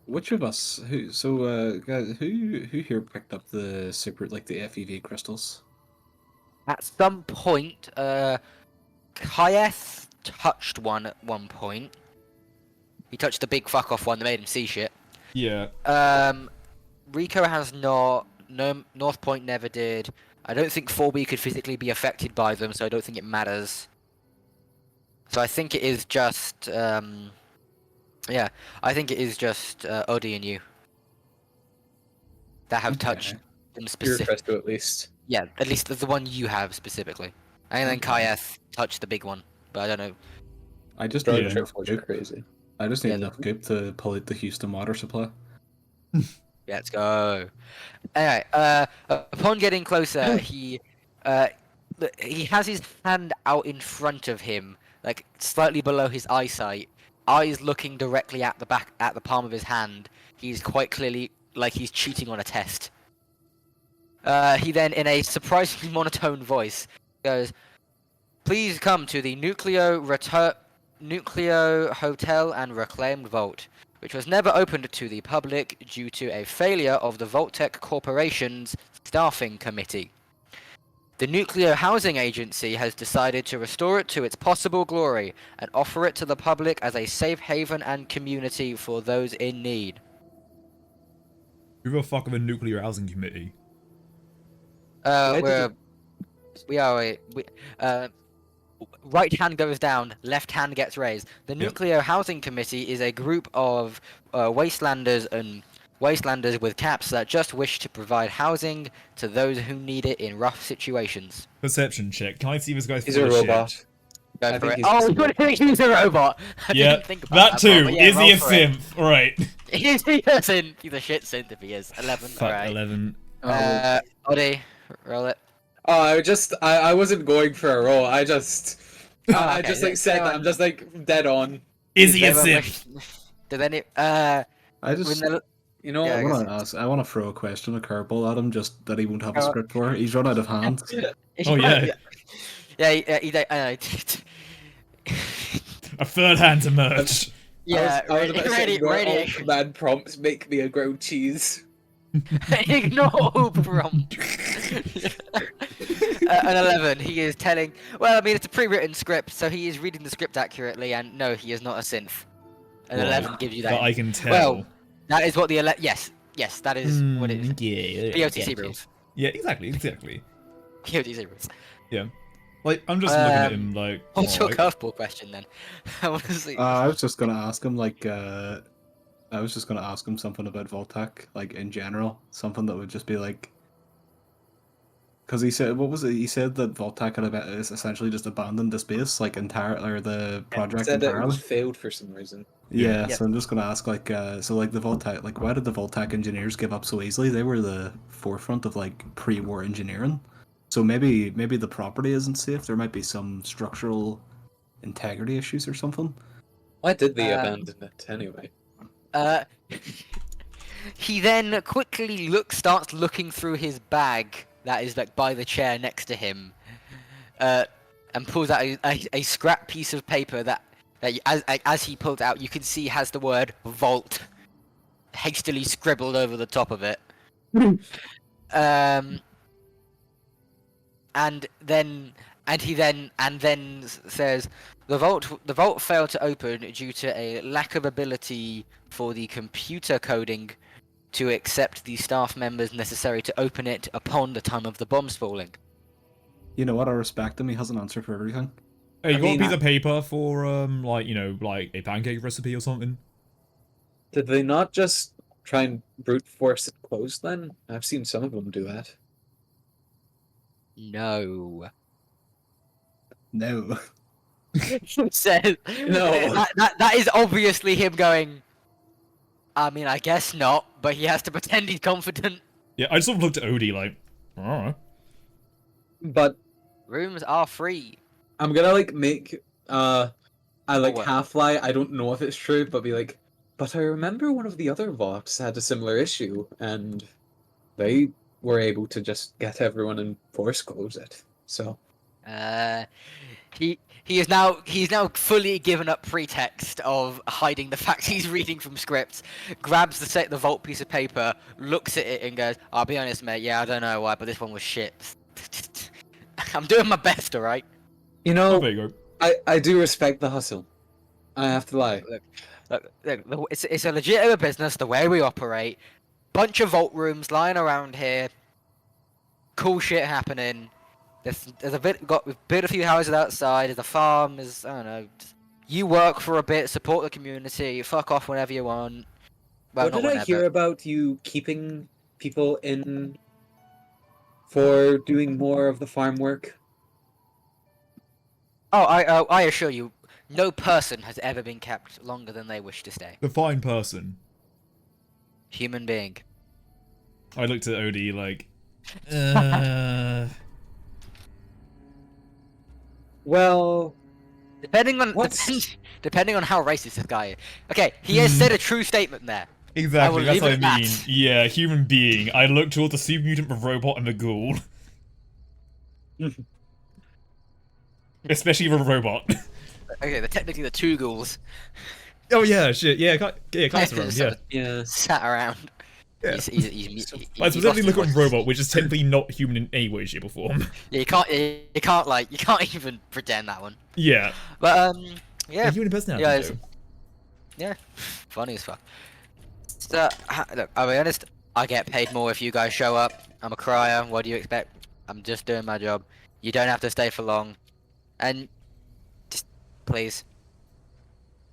which of us guys, who here picked up the secret, like the FEV crystals? At some point, Kayeth touched one at one point. He touched the big fuck off one that made him see shit. Yeah. Rico has not. No, North Point never did. I don't think 4B could physically be affected by them, so I don't think it matters. So I think it is just. Yeah, I think it is just Odie and you that have touched them Your specifically. Presto, at least. Yeah, at least the one you have specifically. And then Kayeth touched the big one, but I don't know. I just Drug need trips enough are crazy. I just need Yeah, enough goop to pollute the Houston water supply. let's go. Anyway, upon getting closer, he has his hand out in front of him, like slightly below his eyesight, eyes looking directly at the palm of his hand. He's quite clearly like he's cheating on a test. He then, in a surprisingly monotone voice, goes, "Please come to the Nucleo Hotel and Reclaimed Vault, which was never opened to the public due to a failure of the Vault-Tec Corporation's staffing committee. The Nucleo Housing Agency has decided to restore it to its possible glory and offer it to the public as a safe haven and community for those in need." Who the fuck of a nuclear housing committee? Right hand goes down, left hand gets raised. The Yep. Nuclear Housing Committee is a group of wastelanders with caps that just wish to provide housing to those who need it in rough situations. Perception check. Can I see this guy's He's full a of shit? robot. Go I for think it. he's Oh, just a you think he's a robot? I Yeah, didn't think about that too. but yeah, Is he roll a for it. synth? Alright. Is he a synth? He's a shit synth if he is. 11. Fuck, Alright. 11. Oddy, roll it. Oh, I wasn't going for a roll. I just okay, like said that. I'm just like dead on. Is he a Did anyone synth? Did any I just Vanilla- You know, Yeah, I I want to ask. I want to throw a question, a curveball at him, just that he won't have a Go on. script for. He's run out of hands. Oh, yeah. A third hand to merch. Yeah, I was about to say, ignore all radiation. command prompts. Make me a grilled cheese. Ignore all prompt. An 11. He is telling. Well, I mean, it's a pre-written script, so he is reading the script accurately, and no, he is not a synth. An Well, 11 gives you that. That I can tell. Well, that is what the yes, that is what it is. Yeah. POTC rules. Yeah, exactly. POTC rules. Like, I'm just looking at him like. What's your alright. curveball question then? I want to see. I was just gonna ask him something about Voltec, like in general, something that would just be like, because he said, what was it? He said that Voltec is essentially just abandoned the space, like or the project Said that it entirely. was failed for some reason. Yeah, Yeah. so I'm just gonna ask, like, so like the Voltec, like, why did the Voltec engineers give up so easily? They were the forefront of like pre-war engineering, so maybe the property isn't safe. There might be some structural integrity issues or something. Why did they abandon it anyway? He then quickly starts looking through his bag that is like by the chair next to him, and pulls out a scrap piece of paper that as he pulls it out, you can see has the word vault hastily scribbled over the top of it. And then says the vault failed to open due to a lack of ability for the computer coding to accept the staff members necessary to open it upon the time of the bombs falling. You know what? I respect him. He has an answer for everything. Hey, you I got mean- a piece of paper for like like a pancake recipe or something? Did they not just try and brute force it closed then? I've seen some of them do that. No. No. Says No. that is obviously him going. I mean, I guess not, but he has to pretend he's confident. Yeah, I just sort of looked at Odie like, alright. But Rooms are free. I'm gonna like make I like what? half lie. I don't know if it's true, but be like, but I remember one of the other vaults had a similar issue, and they were able to just get everyone and force close it. So He's now fully given up pretext of hiding the fact he's reading from scripts. Grabs the vault piece of paper, looks at it, and goes, "I'll be honest, mate. Yeah, I don't know why, but this one was shit. I'm doing my best, all right." you Oh, know, there you go. I do respect the hustle. I have to lie. Look, it's a legitimate business. The way we operate, bunch of vault rooms lying around here. Cool shit happening. There's we've built a few houses outside. There's a farm. There's, I don't know. You work for a bit, support the community. Fuck off whenever you want. Well, What not did I whenever. hear about you keeping people in for doing more of the farm work? Oh, I assure you, No person has ever been kept longer than they wish to stay. Define person. Human being. I looked at Odie like, Well, Depending on What's- depending on how racist this guy is. Okay, he has said a true statement there. exactly, will that's leave what I it at mean. that. Yeah, human being. I looked towards the super mutant, the robot, and the ghoul. Especially the robot. Okay, they're technically the two ghouls Oh yeah, shit, yeah, cast around, just yeah. sort of yeah. sat around. Yeah. He's I lost specifically his look at voice. robot, which is technically not human in any way, shape, or form. Yeah, you can't even pretend that one. Yeah. But Yeah, yeah, human personality, yeah, though. yeah, funny as fuck. So look, I'll be honest. I get paid more if you guys show up. I'm a crier. What do you expect? I'm just doing my job. You don't have to stay for long, and just please.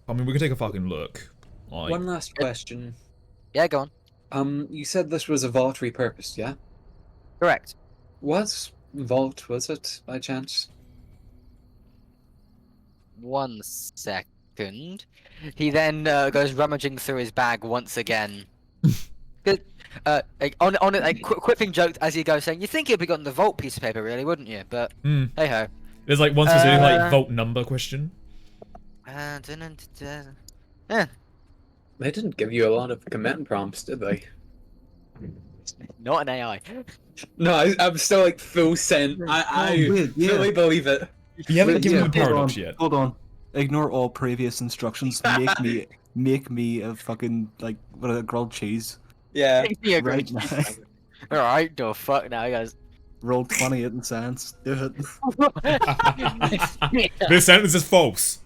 I mean, we can take a fucking look. Like, One last question. Yeah, go on. You said this was a vault repurposed, yeah? Correct. What vault was it, by chance? 1 second. He then goes rummaging through his bag once again. Good. Quipping jokes as he goes, saying, "You think you'd be gotten the vault piece of paper, really, wouldn't you?" But hmm. hey ho. There's like one specific like Uh, vault number question. Yeah. They didn't give you a lot of command prompts, did they? Not an AI. No, I'm still like full send. I wait, yeah. fully believe it. You haven't Wait, given yeah, him the hold paradox on, yet. Hold on. Ignore all previous instructions. Make me a fucking like what a grilled cheese. Yeah. Yeah, Right great. now. Alright, the fuck now, guys. Roll 20 in science. Do it. This sentence is false.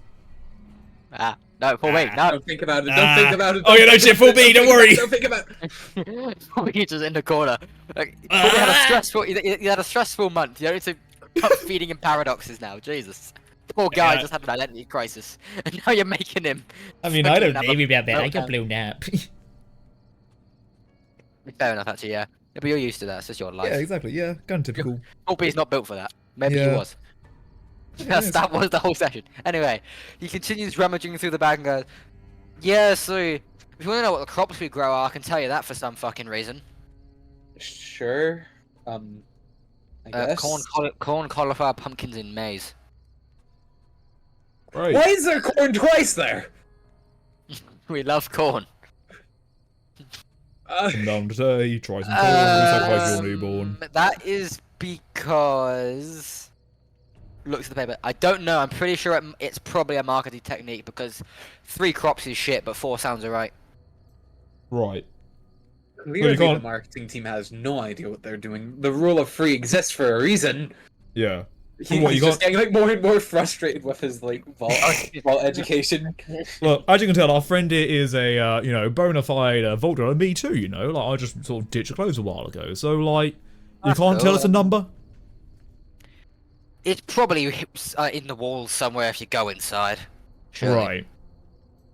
No, wait, no. Don't think about it. Don't think about it. Oh, yeah, no shit, full B, don't worry. Don't think about it. He's just in the corner. Like, he probably had a stressful. He had a stressful month. You know, to stop feeding him paradoxes now. Jesus, poor guy Yeah. just had an identity crisis, and now you're making him. I mean, I don't fucking know have a about that. I got meltdown. blown up. Fair enough, actually. Yeah. Yeah, but you're used to that. It's just your life. Yeah, exactly. Yeah, kind of typical. He's not built for that. Maybe he Yeah. was. That was the whole session. Anyway, he continues rummaging through the bag and goes, "Yeah, so if you want to know what the crops we grow are, I can tell you that for some fucking reason. Sure. I guess. Corn, cauliflower, pumpkins, and maize. Right. Why is there corn twice there? We love corn. Down today, try some corn, sacrifice your newborn. That is because. Looks at the paper. I don't know. I'm pretty sure it's probably a marketing technique because 3 crops is shit, but 4 sounds alright. Right. Clearly, the can't- marketing team has no idea what they're doing. The rule of free exists for a reason. Yeah. He's What, you just can't- getting like more and more frustrated with his like vault education. Well, as you can tell, our friend here is a, bona fide vault dweller. Me too, you know. Like, I just sort of ditched the clothes a while ago. So, like, you That's can't tell cool. us a number? It's probably in the walls somewhere if you go inside. Surely. Right.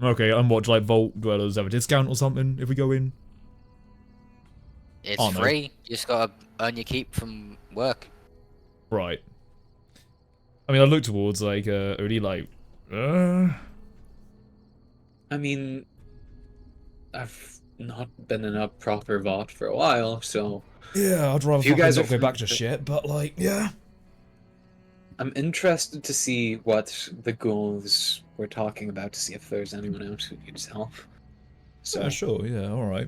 Okay, and what, do, like, vault dwellers have a discount or something if we go in? It's Oh, no. free. You just gotta earn your keep from work. Right. I mean, I look towards, like, Odie, like, I mean, I've not been in a proper vault for a while, so yeah, I'd rather If you fucking guys not are go back to from- shit, but, like, yeah. I'm interested to see what the ghouls were talking about to see if there's anyone else who needs help. So Yeah, sure, yeah, alright.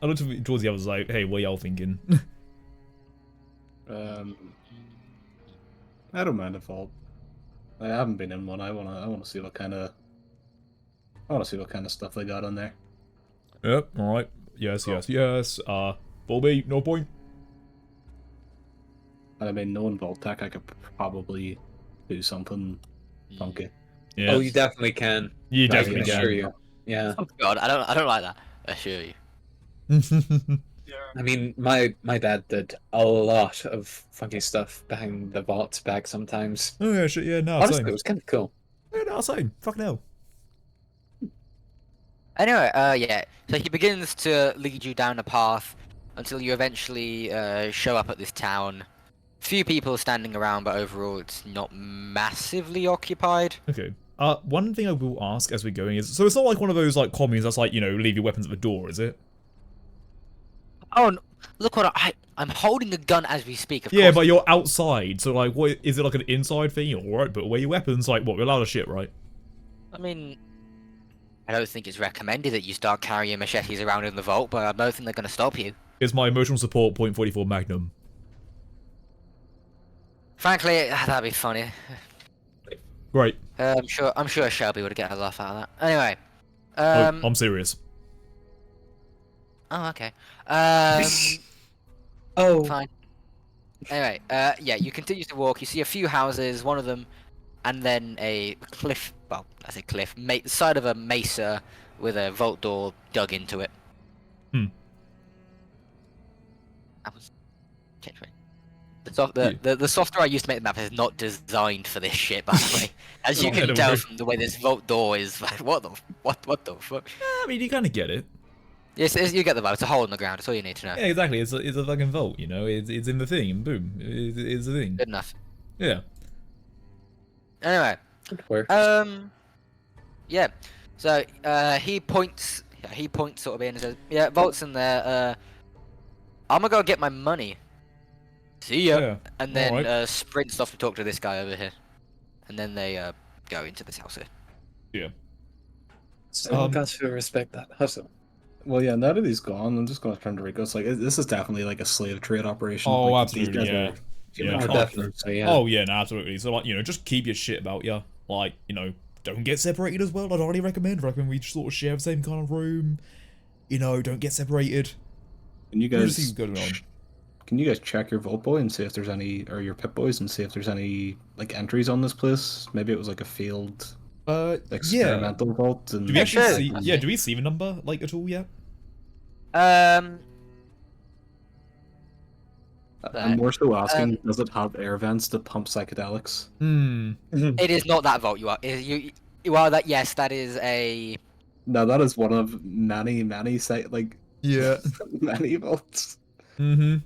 I looked towards the others, like, hey, what y'all thinking? I don't mind a vault. I haven't been in one. I wanna see what kind of stuff they got on there. Yep, alright. Yes. Full B, no point. And I mean, knowing vault tech, I could probably do something funky. Yeah, Oh, you definitely can. you I definitely can can. assure you. Yeah. Oh god, I don't like that. I assure you. I mean, my dad did a lot of funky stuff behind the vault back sometimes. Oh yeah, shit, yeah, no, Honestly, same. it was kind of cool. Yeah, no, same. Fuck no. Anyway, yeah. So he begins to lead you down a path until you eventually show up at this town. Few people standing around, but overall it's not massively occupied. Okay. One thing I will ask as we're going is, so it's not like one of those like communes that's like, you know, leave your weapons at the door, is it? Oh, no. Look what I'm holding a gun as we speak. Of Yeah, course. but you're outside, so like, what is it like an inside thing? Alright, put away your weapons. Like, what? We're allowed to shit, right? I mean, I don't think it's recommended that you start carrying machetes around in the vault, but I don't think they're going to stop you. It's my emotional support .44 Magnum. Frankly, that'd be funny. Great. I'm sure Shelby would get a laugh out of that. Anyway, I'm serious. oh, okay. Oh, Fine. Anyway, yeah, you continue to walk. You see a few houses, one of them, and then a cliff. Well, I say cliff, side of a mesa with a vault door dug into it. Hmm. That was. The software I used to make the map is not designed for this shit, by the way. As you Oh, yeah, can don't tell worry. from the way this vault door is, like, what the fuck? I mean, you kind of get it. Yes, you get the vibe. It's a hole in the ground. That's all you need to know. Yeah, exactly. It's a fucking vault, you know. It's in the thing, and boom, it's the thing. Good enough. Yeah. Anyway, it works. yeah. So he points sort of in and says, "Yeah, vault's in there. I'm gonna go get my money. See ya." Yeah. And then Alright. sprints off to talk to this guy over here, and then they go into this house here. Yeah. Someone got to respect that hustle. Well, yeah. Now that he's gone, I'm just going to turn to Rico. It's like this is definitely like a slave trade operation. Oh, like, absolutely, these guys yeah. are human Yeah. Oh, traffickers. definitely, yeah. Oh yeah, no, absolutely. So like, you know, just keep your shit about you. Like, you know, don't get separated as well. I'd highly recommend. Recommend we sort of share the same kind of room. You know, don't get separated. Can you We'll just see guys what's going on. Can you guys check your Vault Boy and see if there's any, or your Pip Boys, and see if there's any like entries on this place? Maybe it was like a failed Yeah. experimental vault. And Do we actually sure. see? Yeah. Do we see the number like at all yet? I'm more so asking, does it have air vents to pump psychedelics? Hmm. It is not that vault. You are that. Yes, that is a. Now that is one of many site like Yeah. many vaults. Mm-hmm.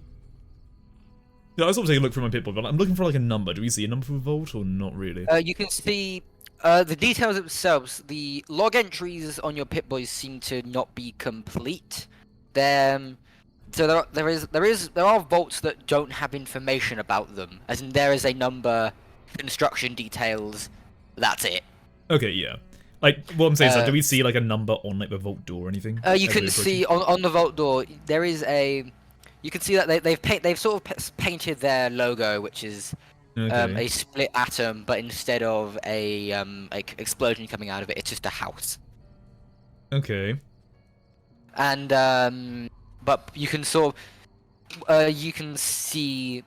Yeah, I was sort of taking a look through my Pip-Boy, but I'm looking for like a number. Do we see a number for the vault or not really? You can see the details themselves. The log entries on your Pip-Boys seem to not be complete. So there are vaults that don't have information about them. As in, there is a number, construction details. That's it. Okay, yeah. Like, what I'm saying is, like, do we see like a number on like the vault door or anything? You as can we're see on the vault door there is a. You can see that they've sort of painted their logo, which is approaching? a split atom, but instead of a like explosion coming out of it, it's just a house. Okay. And but you can sort of you can see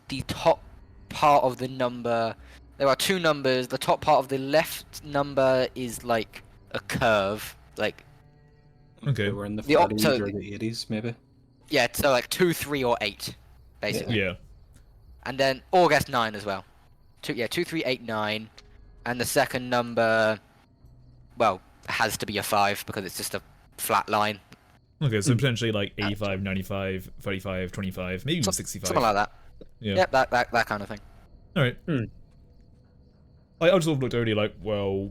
the top part of the number. There are two numbers. The top part of the left number is like a curve, like Okay. We're in the The 40s so- or the 80s, maybe. yeah, so like 2, 3, or 8, basically. Yeah. And then August 9 as well. 2, 3, 8, 9, and the second number, well, has to be a 5 because it's just a flat line. Okay, so potentially like 85, 95, 35, 25, maybe even 65. Something like that. Yeah. Yep, that kind of thing. Alright. Hmm. I just sort of looked earlier like, well,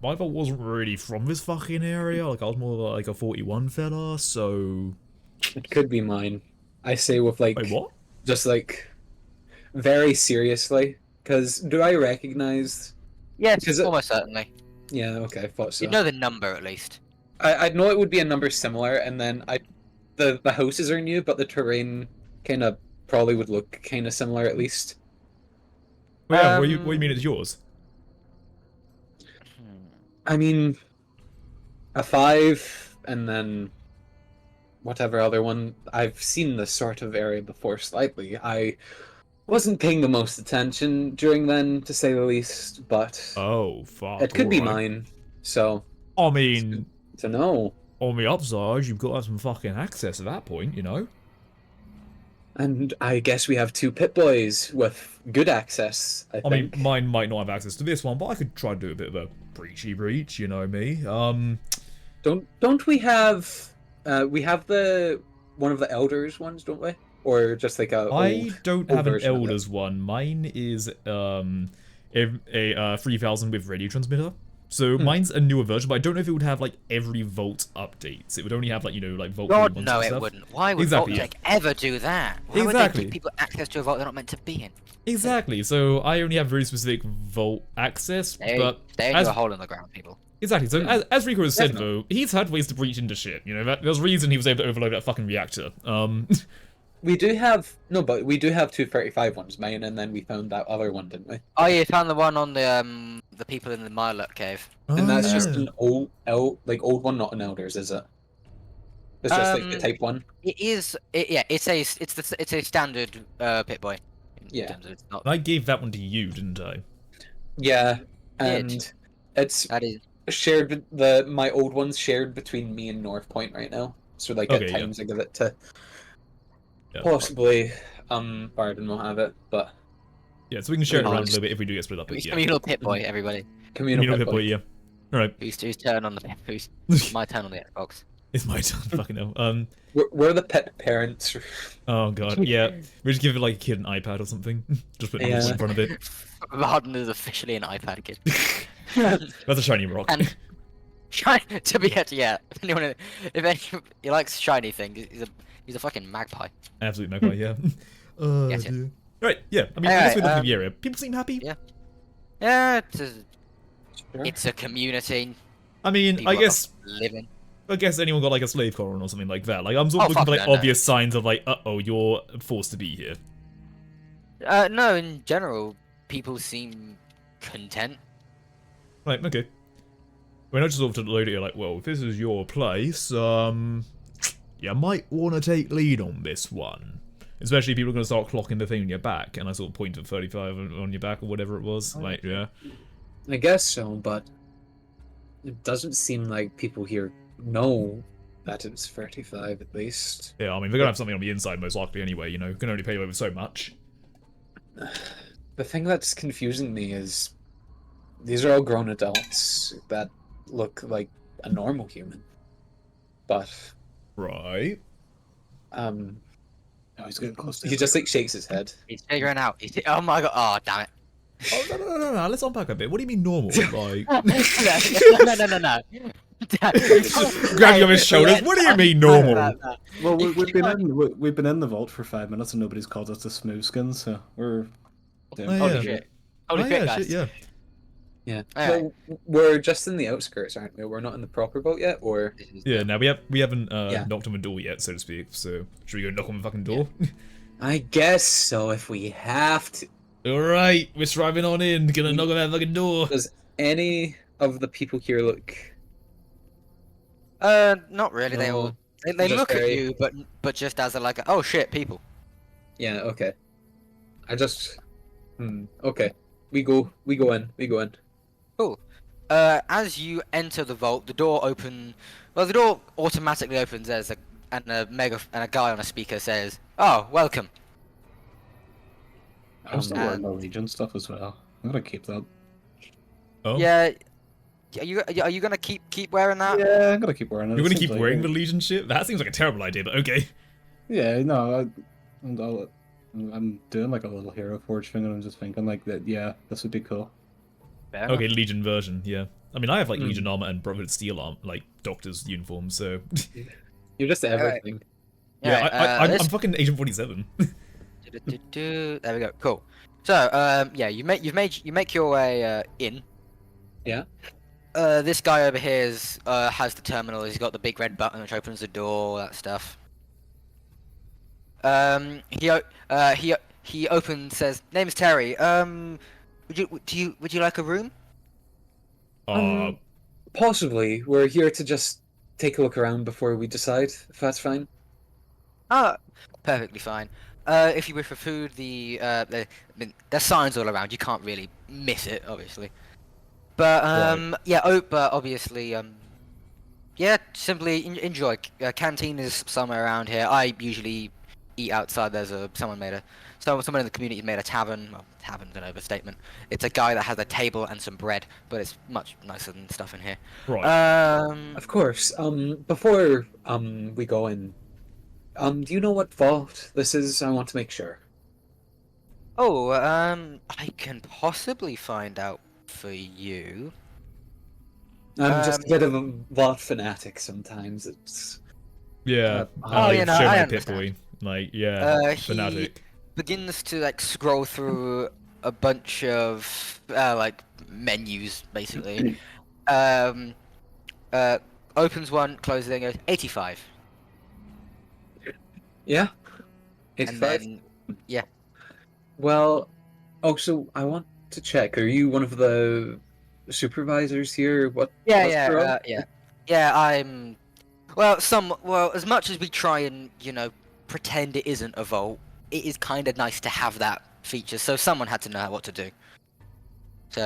my vault wasn't really from this fucking area. Like, I was more like a 41 fella, so... It could be mine. I say with like, Wait, what? just like, very seriously. Because do I recognize? Yeah, Is it- almost certainly. Yeah, okay, I thought so. You know the number at least. I'd know it would be a number similar, and then the houses are new, but the terrain kind of probably would look kind of similar at least. Well, yeah, what do you mean it's yours? I mean, a 5, and then whatever other one. I've seen this sort of area before slightly. I wasn't paying the most attention during then, to say the least, but Oh, fuck. it could be alright. mine. So, I mean, to know. on the upside, you've got to have some fucking access at that point, you know? And I guess we have 2 Pip-Boys with good access, I I mean, think. mine might not have access to this one, but I could try to do a bit of a breachy breach, you know me. Don't we have the one of the elders ones, don't we? Or just like a I old don't have an version of it? elders one. Mine is a 3000 with radio transmitter. So Hmm. mine's a newer version, but I don't know if it would have like every Vault updates. It would only have like like Vault God, 3.1 no, it stuff. wouldn't. Why would Exactly, VaultTech ever do that? Why would they Exactly. give people access to a vault they're not meant to be in? Exactly. So I only have very specific Vault access, but They as do a hole in the ground, people. exactly. So as Rico has said Definitely. though, he's had ways to breach into shit. There's a reason he was able to overload that fucking reactor. We do have but we do have 235 ones, mine, and then we found that other one, didn't we? Oh, you found the one on the people in the Mirelurk cave. And that's just yeah. an old one, not an elders, is it? It's just like the type one. It is. It's a standard Pit Boy. in Yeah. terms of it's not. I gave that one to you, didn't I? Yeah, Did. and it's That is. shared. My old one's shared between me and North Point right now. So like Okay, at yeah. times I give it to Yeah. possibly Barden will have it, but Yeah, so we can share it around a Honest. little bit if we do get split up. But yeah. Communal Pit Boy, everybody. communal Communal Pit Pit Boy, yeah. Alright. Whose turn on the who's my turn on the Xbox? It's my turn, fucking hell. We're the pet parents. Oh god, yeah. We just give it like a kid an iPad or something. Just put it Yeah. in front of it. Barden is officially an iPad kid. That's a shiny rock. And to be yeah, if he likes shiny things, he's a fucking magpie. Absolute magpie, yeah. Oh, Yes, yeah. dear. Right, yeah. I mean, I Alright, guess we're looking at the area. People seem happy. Yeah. Yeah, Sure. it's a community. I mean, People I are guess living. anyone got like a slave colony or something like that. Like, I'm sort of Oh, looking for fuck like no, no. obvious signs of like, uh-oh, you're forced to be here. No, in general, people seem content. Right, okay. We're not just sort of to load it here like, well, if this is your place, you might want to take lead on this one. Especially if people are going to start clocking the thing on your back, and I sort of point at 35 on your back or whatever it was. Like, yeah. I guess so, but it doesn't seem like people here know that it's 35 at least. Yeah, I mean, they're going to have something on the inside most likely anyway, you can only pay over so much. The thing that's confusing me is these are all grown adults that look like a normal human. But Right. Oh, he's getting close to he it. just like shakes his head. He's figuring out. Oh my god! Oh damn it! Oh, no, let's unpack a bit. What do you mean normal? Like, no. grab you on his shoulders. What do you mean normal? Well, we've been in the vault for 5 minutes and nobody's called us the smooth skins, so we're. Oh, Holy yeah. shit! Holy Oh, shit, yeah, guys! shit, yeah. Yeah. Alright. Well, we're just in the outskirts, aren't we? We're not in the proper boat yet, or Yeah, now we haven't Yeah. knocked on the door yet, so to speak. So should we go knock on the fucking door? I guess so if we have to. All right, we're striving on in. Gonna knock on that fucking door. Does any of the people here look? Not really. They No, all they just look at very- you, but just as a like, oh shit, people. Yeah. Okay. I just. Okay. We go in. Cool. As you enter the vault, the door the door automatically opens as a guy on a speaker says, "Oh, welcome." I'm still Um, wearing the Legion stuff as well. I'm gonna keep that. Oh, Yeah. Are you gonna keep wearing that? Yeah, I'm gonna keep wearing it. you're It gonna seems keep like wearing the Legion shit? That seems like a terrible idea, but okay. Yeah, no, I'm doing like a little Hero Forge thing, and I'm just thinking like that. Yeah, this would be cool. Fair Okay, Legion version, yeah. I mean, I have like Hmm. Legion armor and Brotherhood steel armor, like Doctor's uniform, so You're just everything. yeah, Alright, I'm fucking Agent 47. There we go. Cool. So, yeah, you make your way in. Yeah. This guy over here has the terminal. He's got the big red button which opens the door, all that stuff. He opens, says, "Name's Terry. Would you like a room?" Possibly. We're here to just take a look around before we decide if that's fine. Ah, perfectly fine. If you wish for food, I mean, there's signs all around. You can't really miss it, obviously. But yeah. But obviously, yeah. Simply enjoy. Canteen is somewhere around here. I usually eat outside. There's someone in the community made a tavern. Well, tavern's an overstatement. It's a guy that has a table and some bread, but it's much nicer than stuff in here. Right. Of course. Before we go in, do you know what vault this is? I want to make sure. Oh, I can possibly find out for you. I'm just a bit of a Vought fanatic sometimes. It's Yeah, Oh, I you know, show I my Pit understand. Boy. Like, yeah, He fanatic. begins to like scroll through a bunch of like menus, basically. um, uh, opens one, closes it, and goes 85, yeah, and 85. then yeah, Well, oh, so I want to check. Are you one of the supervisors here? What's the role? yeah. I'm well, as much as we try and pretend it isn't a vault, it is kind of nice to have that feature. So someone had to know what to do. So,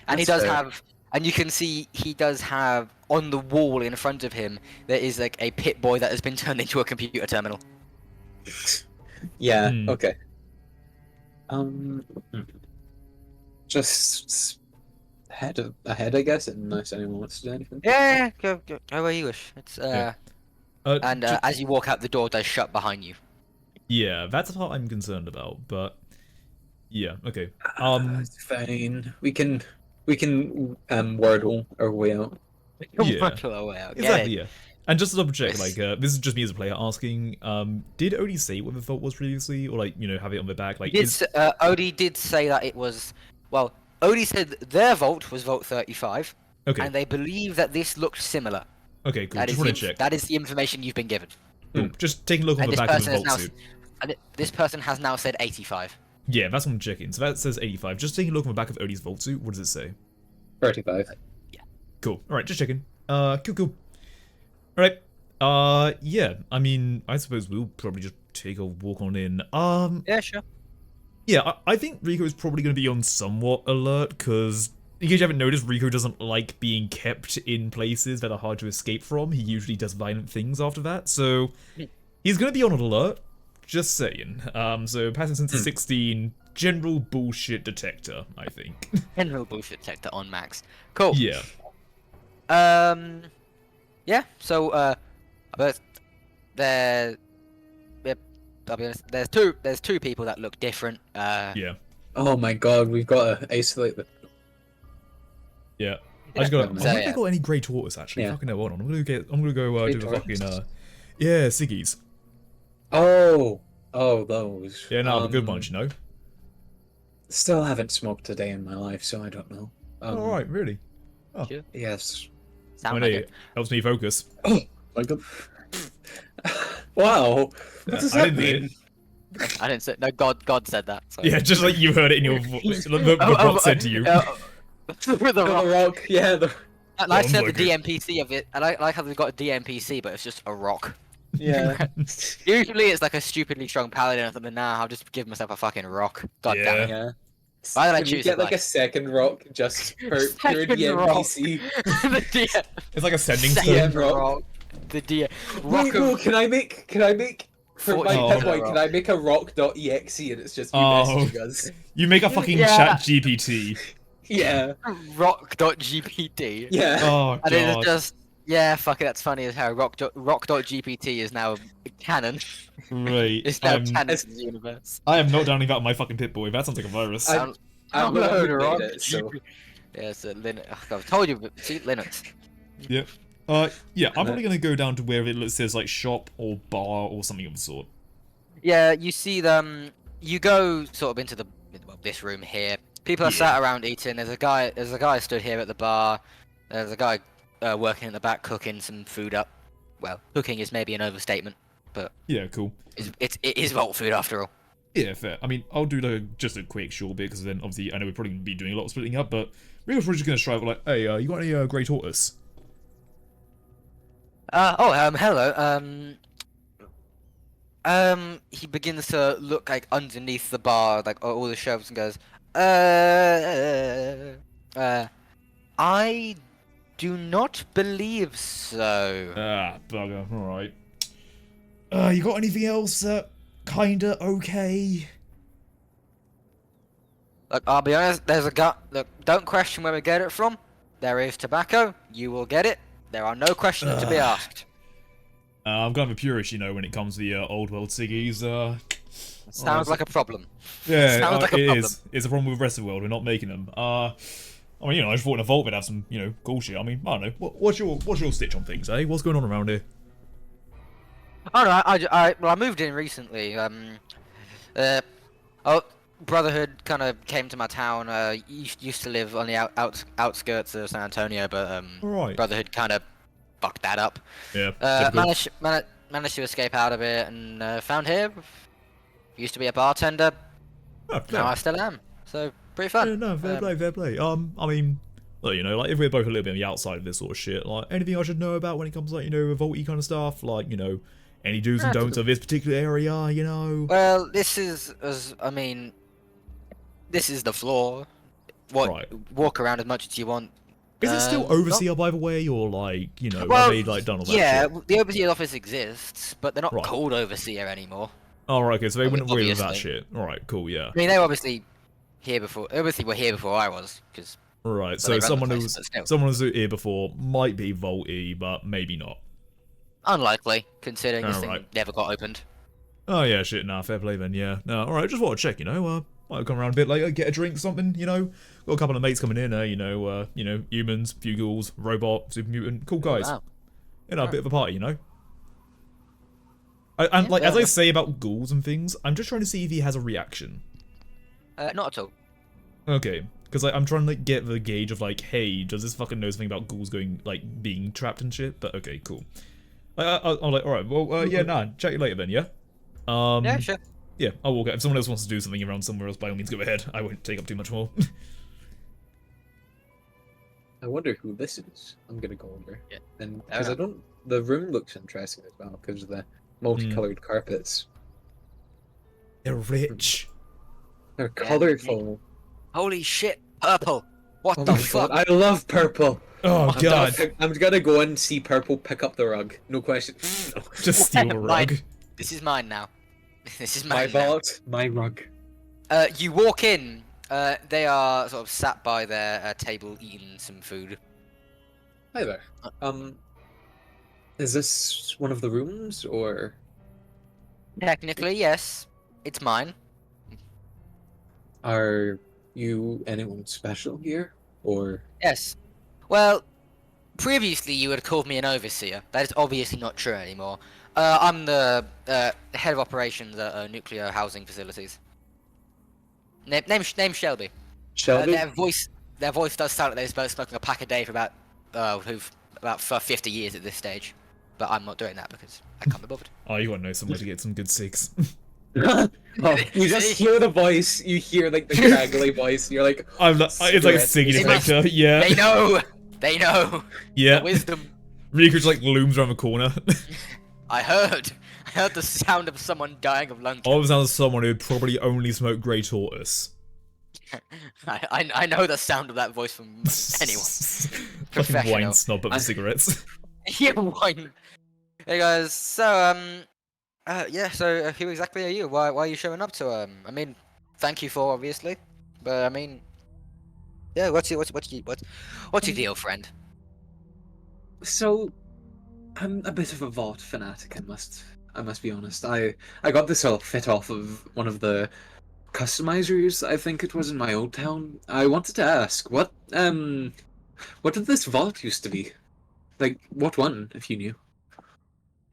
and he That's does fair. have, and you can see he does have on the wall in front of him there is like a pit boy that has been turned into a computer terminal. Yeah. Hmm. Okay. Um, just ahead, I guess, unless anyone wants to do anything. Yeah, go where you wish. It's Yeah. and Ju- as you walk out, the door does shut behind you. yeah, that's the part I'm concerned about, but yeah, okay. It's fine. We can wordle our way out. Yeah. Muddle away, I'll get Exactly, it. yeah. And just to double check, like, this is just me as a player asking, did Odie say what the vault was previously? Or, like, have it on the back? Like, Odie did say that it was, well, Odie said their vault was Vault 35, okay, and they believe that this looked similar. okay, cool. That Just is want to check. that is the information you've been given. Cool. Just taking a look on And the this back of the person has vault now, suit. this person has now said 85. Yeah, that's what I'm checking. So that says 85. Just taking a look on the back of Odie's vault suit. What does it say? 35. Cool. Alright, just checking. Cool. Alright. Yeah. I mean, I suppose we'll probably just take a walk on in. Yeah, sure. Yeah, I think Rico is probably going to be on somewhat alert, because in case you haven't noticed, Rico doesn't like being kept in places that are hard to escape from. He usually does violent things after that, so he's going to be on alert. Just saying. So passing since 16, general bullshit detector, I think. General bullshit detector on max. Cool. Yeah. Yeah. So but there. I'll be honest. There's two people that look different. Yeah. Oh my god, we've got to isolate the. Yeah. I just gotta. I So, wonder if yeah. they got any grey tortoise actually. Yeah. Fucking hell, hold on. I'm gonna go Grey do the tortoise? fucking yeah, Siggy's. Oh, those. Yeah, no, the good ones, Still haven't smoked a day in my life, so I don't know. Alright, really? Yes. Sound I like know, it. helps me focus. Oh my god. Wow. What does I that didn't mean? I didn't say no. God said that. So. Yeah, just like you heard it in your voice. The bot said to you. With the The rock. rock, yeah. I like said the Hamburger. DMPC of it. I like how they've got a DMPC, but it's just a rock. Yeah. Usually it's like a stupidly strong paladin or something. Nah, I'll just give myself a fucking rock. God damn it. Yeah. Why did I Can you choose get it like a like- second rock just for your Second rock. DMPC? the DM. It's like a sending DM stone. rock. The DM. Wait, no, can I make for my Oh. pet boy, can I make a rock.exe and it's just you Oh. messaging us? You make a fucking Yeah. chat GPT. Yeah. Rock.gpt. Yeah. Oh And it's god. just fuck it. That's funny as hell. Rock.gpt is now canon. Right. It's now I'm, canon in the universe. I am not downloading that on my fucking Pit Boy. That sounds like a virus. I'm Download the one who Rock made it, so. Yeah, it's a Linux. I've told you, see Linux. Yep. Yeah, I'm probably gonna go down to where it says like shop or bar or something of the sort. Yeah, you see them. You go sort of into this room here. People are Yeah. sat around eating. There's a guy stood here at the bar. There's a guy working in the back cooking some food up. Well, cooking is maybe an overstatement, but Yeah, cool. it is vault food after all. Yeah, fair. I mean, I'll do just a quick short bit because then obviously I know we're probably gonna be doing a lot of splitting up, but we're probably just gonna strive like, hey, you got any grey tortoise? Hello. He begins to look like underneath the bar, like all the shelves, and goes, I do not believe so. Ah, bugger. All right. You got anything else? Kinda okay. Look, I'll be honest. There's a guy. Look, don't question where we get it from. There is tobacco. You will get it. There are no questions to be asked. I'm kind of a purist, when it comes to the old world ciggies. Sounds like a problem. Yeah, Sounds like a it problem. is. It's a problem with the rest of the world. We're not making them. I mean, I just thought in a vault we'd have some, cool shit. I mean, I don't know. What's your stitch on things, eh? What's going on around here? Oh no, I moved in recently. Brotherhood kind of came to my town. Used to live on the outskirts of San Antonio, but Right. Brotherhood kind of fucked that up. Yeah. Typical. Managed to escape out of it and found here. Used to be a bartender. Oh, fair. Now I still am. So pretty fun. Yeah, no, fair play, fair play. I mean, well, like if we're both a little bit on the outside of this sort of shit, like anything I should know about when it comes to, like, revolty kind of stuff, like, any do's and don'ts of this particular area, Well, this is the floor. Right. Walk around as much as you want. Is it still overseer, by the way, or like, Well, have they like done all that yeah, shit? the overseer's office exists, but they're not Right. called overseer anymore. Oh, right, okay, so they wouldn't agree with that Obviously. shit. Alright, cool, yeah. I mean, they were obviously here before. Obviously, were here before I was, because Right, they so run the someone place, but still. who's here before might be Volty, but maybe not. Unlikely, considering this Alright. thing never got opened. Oh yeah, shit, nah, fair play then, yeah. No, alright, just want to check, might come around a bit later, get a drink, something, Got a couple of mates coming in, humans, few ghouls, robot, super mutant, cool guys. Wow. A bit of a party, And like, as I say about ghouls and things, I'm just trying to see if he has a reaction. Not at all. Okay, because I'm trying to like get the gauge of like, hey, does this fucking know something about ghouls going like being trapped and shit? But okay, cool. I'm like, all right, well, yeah, nah, chat you later then, yeah. Yeah, sure. Yeah, I'll walk out. If someone else wants to do something around somewhere else, by all means, go ahead. I won't take up too much more. I wonder who this is. I'm gonna go over. Yeah. And because I don't, the room looks interesting as well because of the multicolored carpets. They're rich. They're colorful. Holy shit, purple! What Oh the my fuck? god, I love purple. Oh god, I'm gonna go and see purple, pick up the rug. No question. just steal a rug. This is mine now. This is My mine now. vault, my rug. You walk in. They are sort of sat by their table eating some food. Hi there. Is this one of the rooms or? Technically, yes. It's mine. Are you anyone special here, or? Yes. Well, previously you had called me an overseer. That is obviously not true anymore. I'm the head of operations at nuclear housing facilities. Name Shelby. Shelby? Their voice does sound like they've both smoking a pack a day for about for 50 years at this stage. But I'm not doing that because I can't be bothered. Oh, you gotta know somewhere to get some good cigs. Oh, you just hear the voice. You hear like the craggly voice. You're like, It's like a singing They must- detector. Yeah. They know. They know. Yeah. Wisdom. Riku just like looms around the corner. I heard the sound of someone dying of lung All of sounds someone who'd probably only smoke grey tortoise. I know the sound of that voice from anyone. Fucking Professional. wine snob of cigarettes. Yeah, wine. Hey guys, so yeah. So who exactly are you? Why are you showing up to I mean, thank you for obviously, but I mean, yeah. What's your deal, friend? so. I'm a bit of a vault fanatic. I must be honest. I got this all fit off of one of the customizers. I think it was in my old town. I wanted to ask what did this vault used to be? Like what one, if you knew?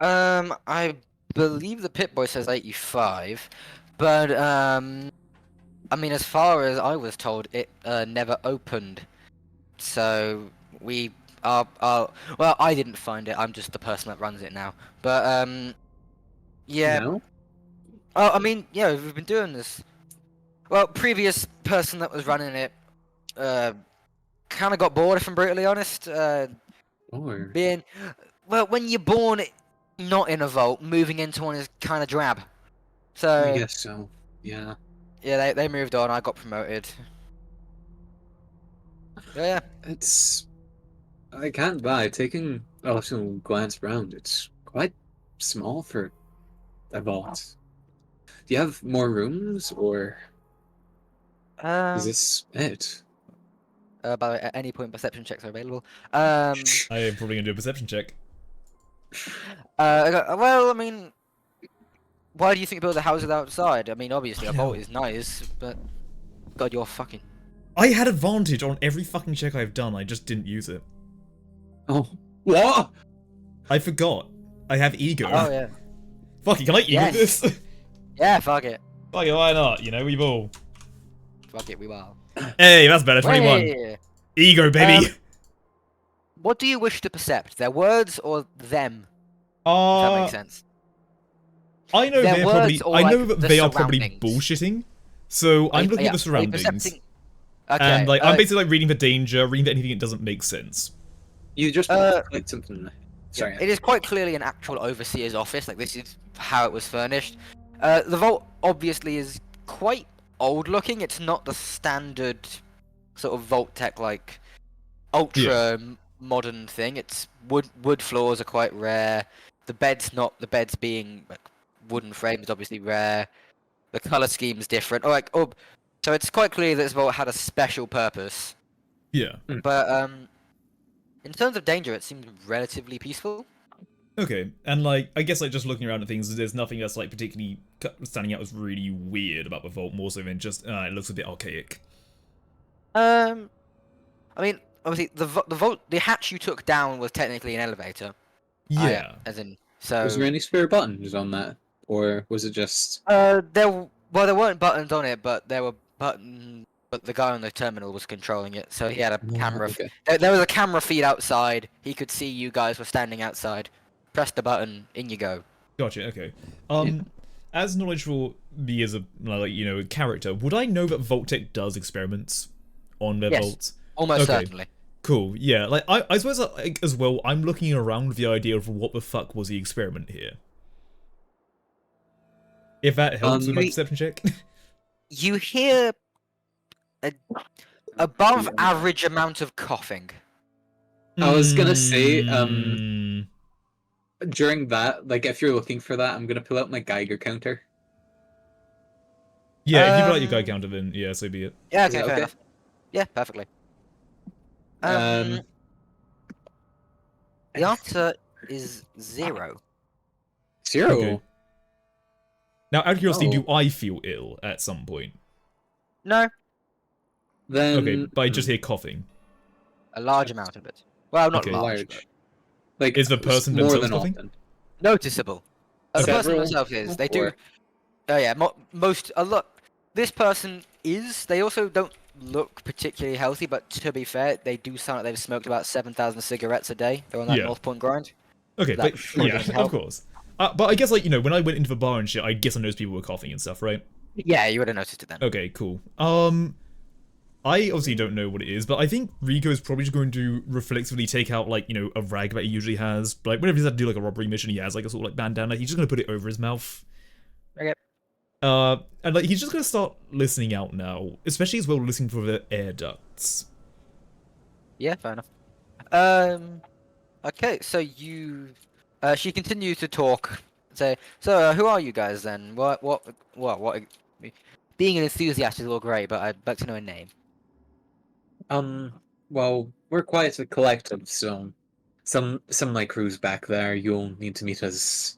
I believe the Pip-Boy says 85, but I mean, as far as I was told, it never opened. So we well, I didn't find it. I'm just the person that runs it now. But yeah. No? Oh, I mean, yeah, we've been doing this. Well, previous person that was running it, kind of got bored, if I'm brutally honest. Or Well, when you're born not in a vault, moving into one is kind of drab. So I guess so. Yeah. yeah, they moved on. I got promoted. Yeah. I can't lie. Taking a little glance around, it's quite small for a vault. Do you have more rooms, or is this it? By the way, at any point, perception checks are available. I am probably gonna do a perception check. Well, I mean, why do you think build the houses outside? I mean, obviously I a vault know. is nice, but God, you're fucking. I had advantage on every fucking check I've done, I just didn't use it. Oh, what? I forgot. I have ego. Oh yeah. Fuck it, can I ego Yes. this? Yeah, fuck it. Fuck it, why not? You know, we've all. Fuck it, we will. Hey, that's better, 21. Hey! Ego, baby! What do you wish to percept? Their words or them? If that makes sense. I know Their they're words probably. or, I know like, that the they are probably surroundings? bullshitting. So I'm looking at the Are you surroundings. percepting- Okay. And like I'm basically like reading for danger, reading for anything that doesn't make sense. You just like something. Sorry. It is quite clearly an actual overseer's office. Like, this is how it was furnished. The vault obviously is quite old looking. It's not the standard sort of vault tech like ultra modern thing. It's wood floors are quite rare. The beds being like wooden frames obviously rare. The color scheme's different. So it's quite clear that this vault had a special purpose. Yeah. But in terms of danger, it seems relatively peaceful. Okay. And like I guess like just looking around at things, there's nothing that's like particularly standing out as really weird about the vault, more so than just it looks a bit archaic. I mean, obviously the hatch you took down was technically an elevator. Yeah. As in, so Was there any spare buttons on that, or was it just? there weren't buttons on it, but there were buttons. But the guy on the terminal was controlling it, so he had a camera. Okay. There was a camera feed outside. He could see you guys were standing outside. Press the button, in you go. Gotcha. Okay. As knowledgeable me as a like you know character, would I know that Vault-Tec does experiments on their Yes. vaults? Almost Okay. certainly. Cool. Yeah. Like I suppose like, as well. I'm looking around with the idea of what the fuck was the experiment here. If that helps with my perception check. You hear a above average amount of coughing. I was gonna say, Hmm. during that, like, if you're looking for that, I'm gonna pull out my Geiger counter. Yeah, if you like your guy Um, counter, then yeah, so be it. Yeah, Is okay, that fair okay? enough. Yeah, perfectly. Um, The answer is 0. 0. Okay. Now, out of curiosity, Oh. do I feel ill at some point? No, Then Okay, but I just hear coughing. a large amount of it. Well, not Okay. large, but large. Like, Is the person more themselves than coughing? often. noticeable. The Okay. person Several, themselves is. They do. or- Oh yeah, a lot. This person is. They also don't look particularly healthy, but to be fair, they do sound like they've smoked about 7,000 cigarettes a day. They're on that Yeah. North Point grind. Okay, That but probably yeah, doesn't of help. course. But I guess, like, you know, when I went into the bar and shit, I guess I noticed people were coughing and stuff, right? Yeah, you would have noticed it then. Okay, cool. I obviously don't know what it is, but I think Rico is probably just going to reflexively take out, like, you know, a rag that he usually has. Like, whenever he's had to do, like, a robbery mission, he has, like, a sort of, like, bandana. He's just going to put it over his mouth. Okay. And, like, he's just going to start listening out now. Especially as well listening for the air ducts. Yeah, fair enough. Okay, so she continues to talk. Say, so who are you guys then? What? Being an enthusiast is all great, but I'd like to know a name. Well, we're quite a collective, so some of my crew's back there. You'll need to meet us,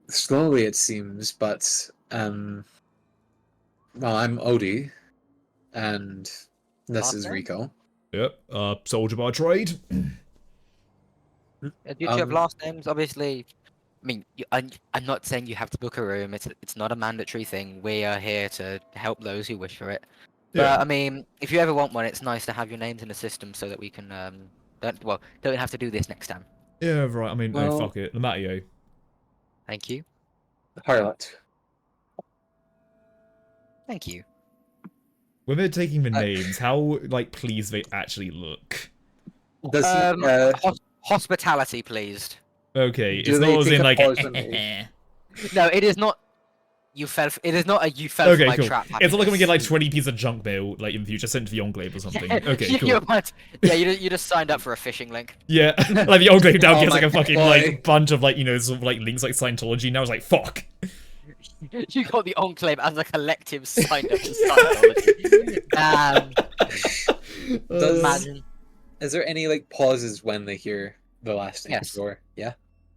slowly it seems, but well, I'm Odie, and this is Awesome. Rico. Yep, soldier by trade. Do you have Um, last names? Obviously, I mean, I'm not saying you have to book a room. It's not a mandatory thing. We are here to help those who wish for it. But Yeah. I mean, if you ever want one, it's nice to have your names in the system so that we can don't have to do this next time. Yeah, right, I mean, Well- fuck it. Lamatio. Thank you. Harlot. Thank you. When they're taking the names, how, like, pleased they actually look. Does he, Hospitality, pleased. Okay, Do it's they not as take in, a like, pause when they- No, it is not. You fell. It is not a you fell for okay, my cool. trap. It's not like I'm gonna get, like, happiness. 20 pieces of junk mail, like, in the future, sent to the Enclave or something. Okay, You cool. might- yeah, you just signed up for a phishing link. Yeah, like, the Enclave now Oh gets, like, my a fucking, boy. like, bunch of, like, you know, sort of, like, links, like, Scientology, now it's like, fuck. You got the Enclave as a collective signed up to Scientology. Does- Imagine. Is there any like pauses when they hear the last name? Yes. Or yeah,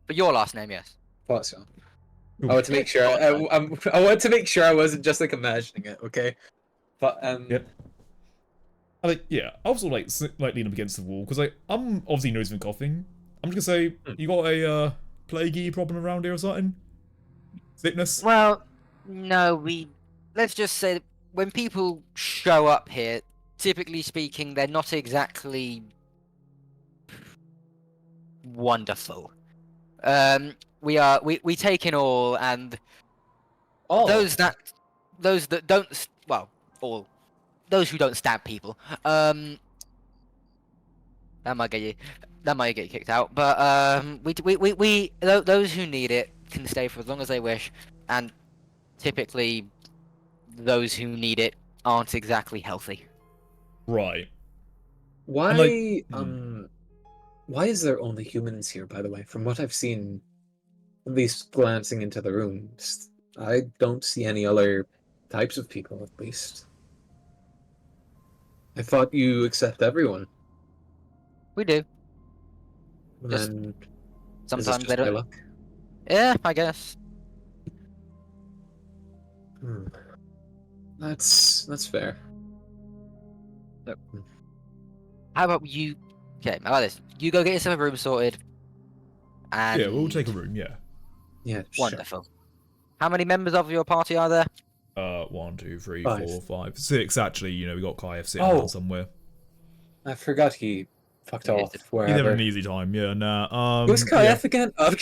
But your last name, yes. thought so. I want to make sure. I want to make sure I wasn't just like imagining it. Okay, but Yep. Yeah, I was sort of like leaning up against the wall because I'm obviously noticing coughing. I'm just gonna say, you got a plaguey problem around here or something? Sickness? Well, no, let's just say that when people show up here, typically speaking, they're not exactly wonderful. We take in all, and oh, those that don't, well, all those who don't stab people, that might get you kicked out. But those who need it can stay for as long as they wish, and typically those who need it aren't exactly healthy. Right. why And, why is there only humans here? By the way, from what I've seen, at least glancing into the rooms, I don't see any other types of people. At least I thought you accept everyone. We do. Just And is this sometimes just they my don't. luck? Yeah, I guess. Hmm. That's fair. How about you? Okay, how about this? You go get yourself a room sorted. And yeah, we'll take a room, yeah. Yeah, sure. wonderful. How many members of your party are there? 1, 2, 3, Five. 4, 5, 6 actually, you know, we got Kai sitting Oh. down somewhere. I forgot he fucked Yeah, off He's wherever. having an easy time, yeah, nah, Who's yeah. KF again? Oh,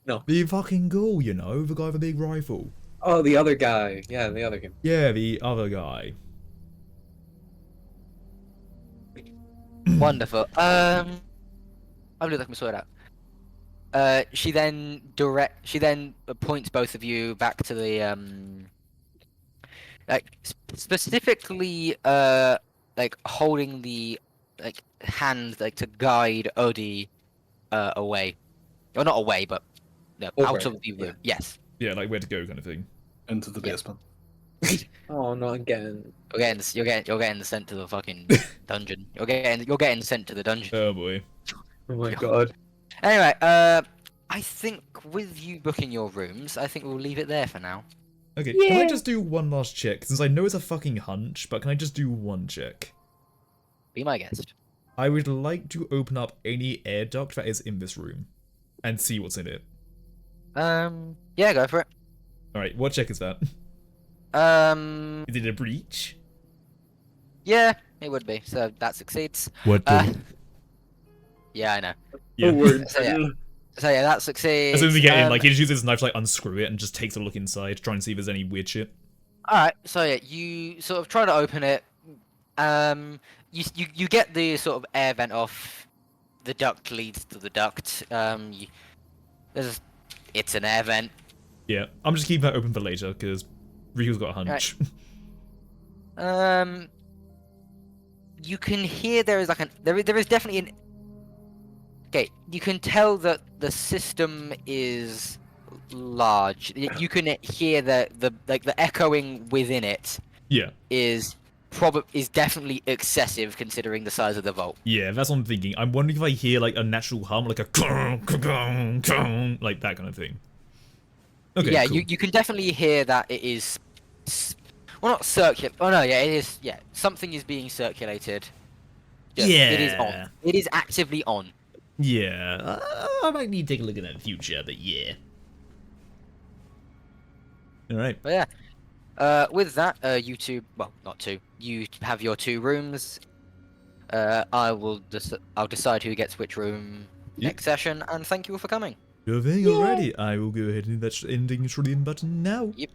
no. The fucking ghoul, you know, the guy with the big rifle. Oh, the other guy. Yeah, the other guy. Yeah, the other guy. Wonderful. I'll do that. Sort it out. She then points both of you back to the like specifically like holding the like hand like to guide Odie away, or not away, but no, out Over, of the room. yeah. Yes. Yeah, like where to go kind of thing. Into the Yeah. basement. Oh, not again. You're getting sent to the fucking dungeon. You're getting sent to the dungeon. Oh boy. Oh my god. Anyway, I think with you booking your rooms, I think we'll leave it there for now. Okay, can I just do one last check? Since I know it's a fucking hunch, but can I just do one check? Be my guest. I would like to open up any air duct that is in this room and see what's in it. Yeah, go for it. Alright, what check is that? Is it a breach? Yeah, it would be. So that succeeds. What Yeah, I know. Yeah. So yeah, that succeeds. As soon as we get in, like, he just uses his knife to, like, unscrew it and just takes a look inside, trying to see if there's any weird shit. Alright, so yeah, you sort of try to open it. You get the sort of air vent off. The duct leads to the duct. It's an air vent. Yeah, I'm just keeping that open for later, because Riku's got a hunch. Right. You can hear there is like there is definitely an. Okay, you can tell that the system is large. You can hear the echoing within it Yeah. is definitely excessive considering the size of the vault. Yeah, that's what I'm thinking. I'm wondering if I hear, like, a natural hum, like a like that kind of thing. Okay, Yeah, cool. you can definitely hear that it is. Well, not circulate. Oh no, yeah, it is. Yeah, something is being circulated. It is on. Yeah. It is actively on. Yeah, I might need to take a look at that in the future, but yeah. Alright. But yeah, with that, you two, well, not two, you have your 2 rooms. I'll decide who gets which room next session, and thank you all for coming. Sure thing, alrighty. I will go ahead and hit that ending stream button now. Yep.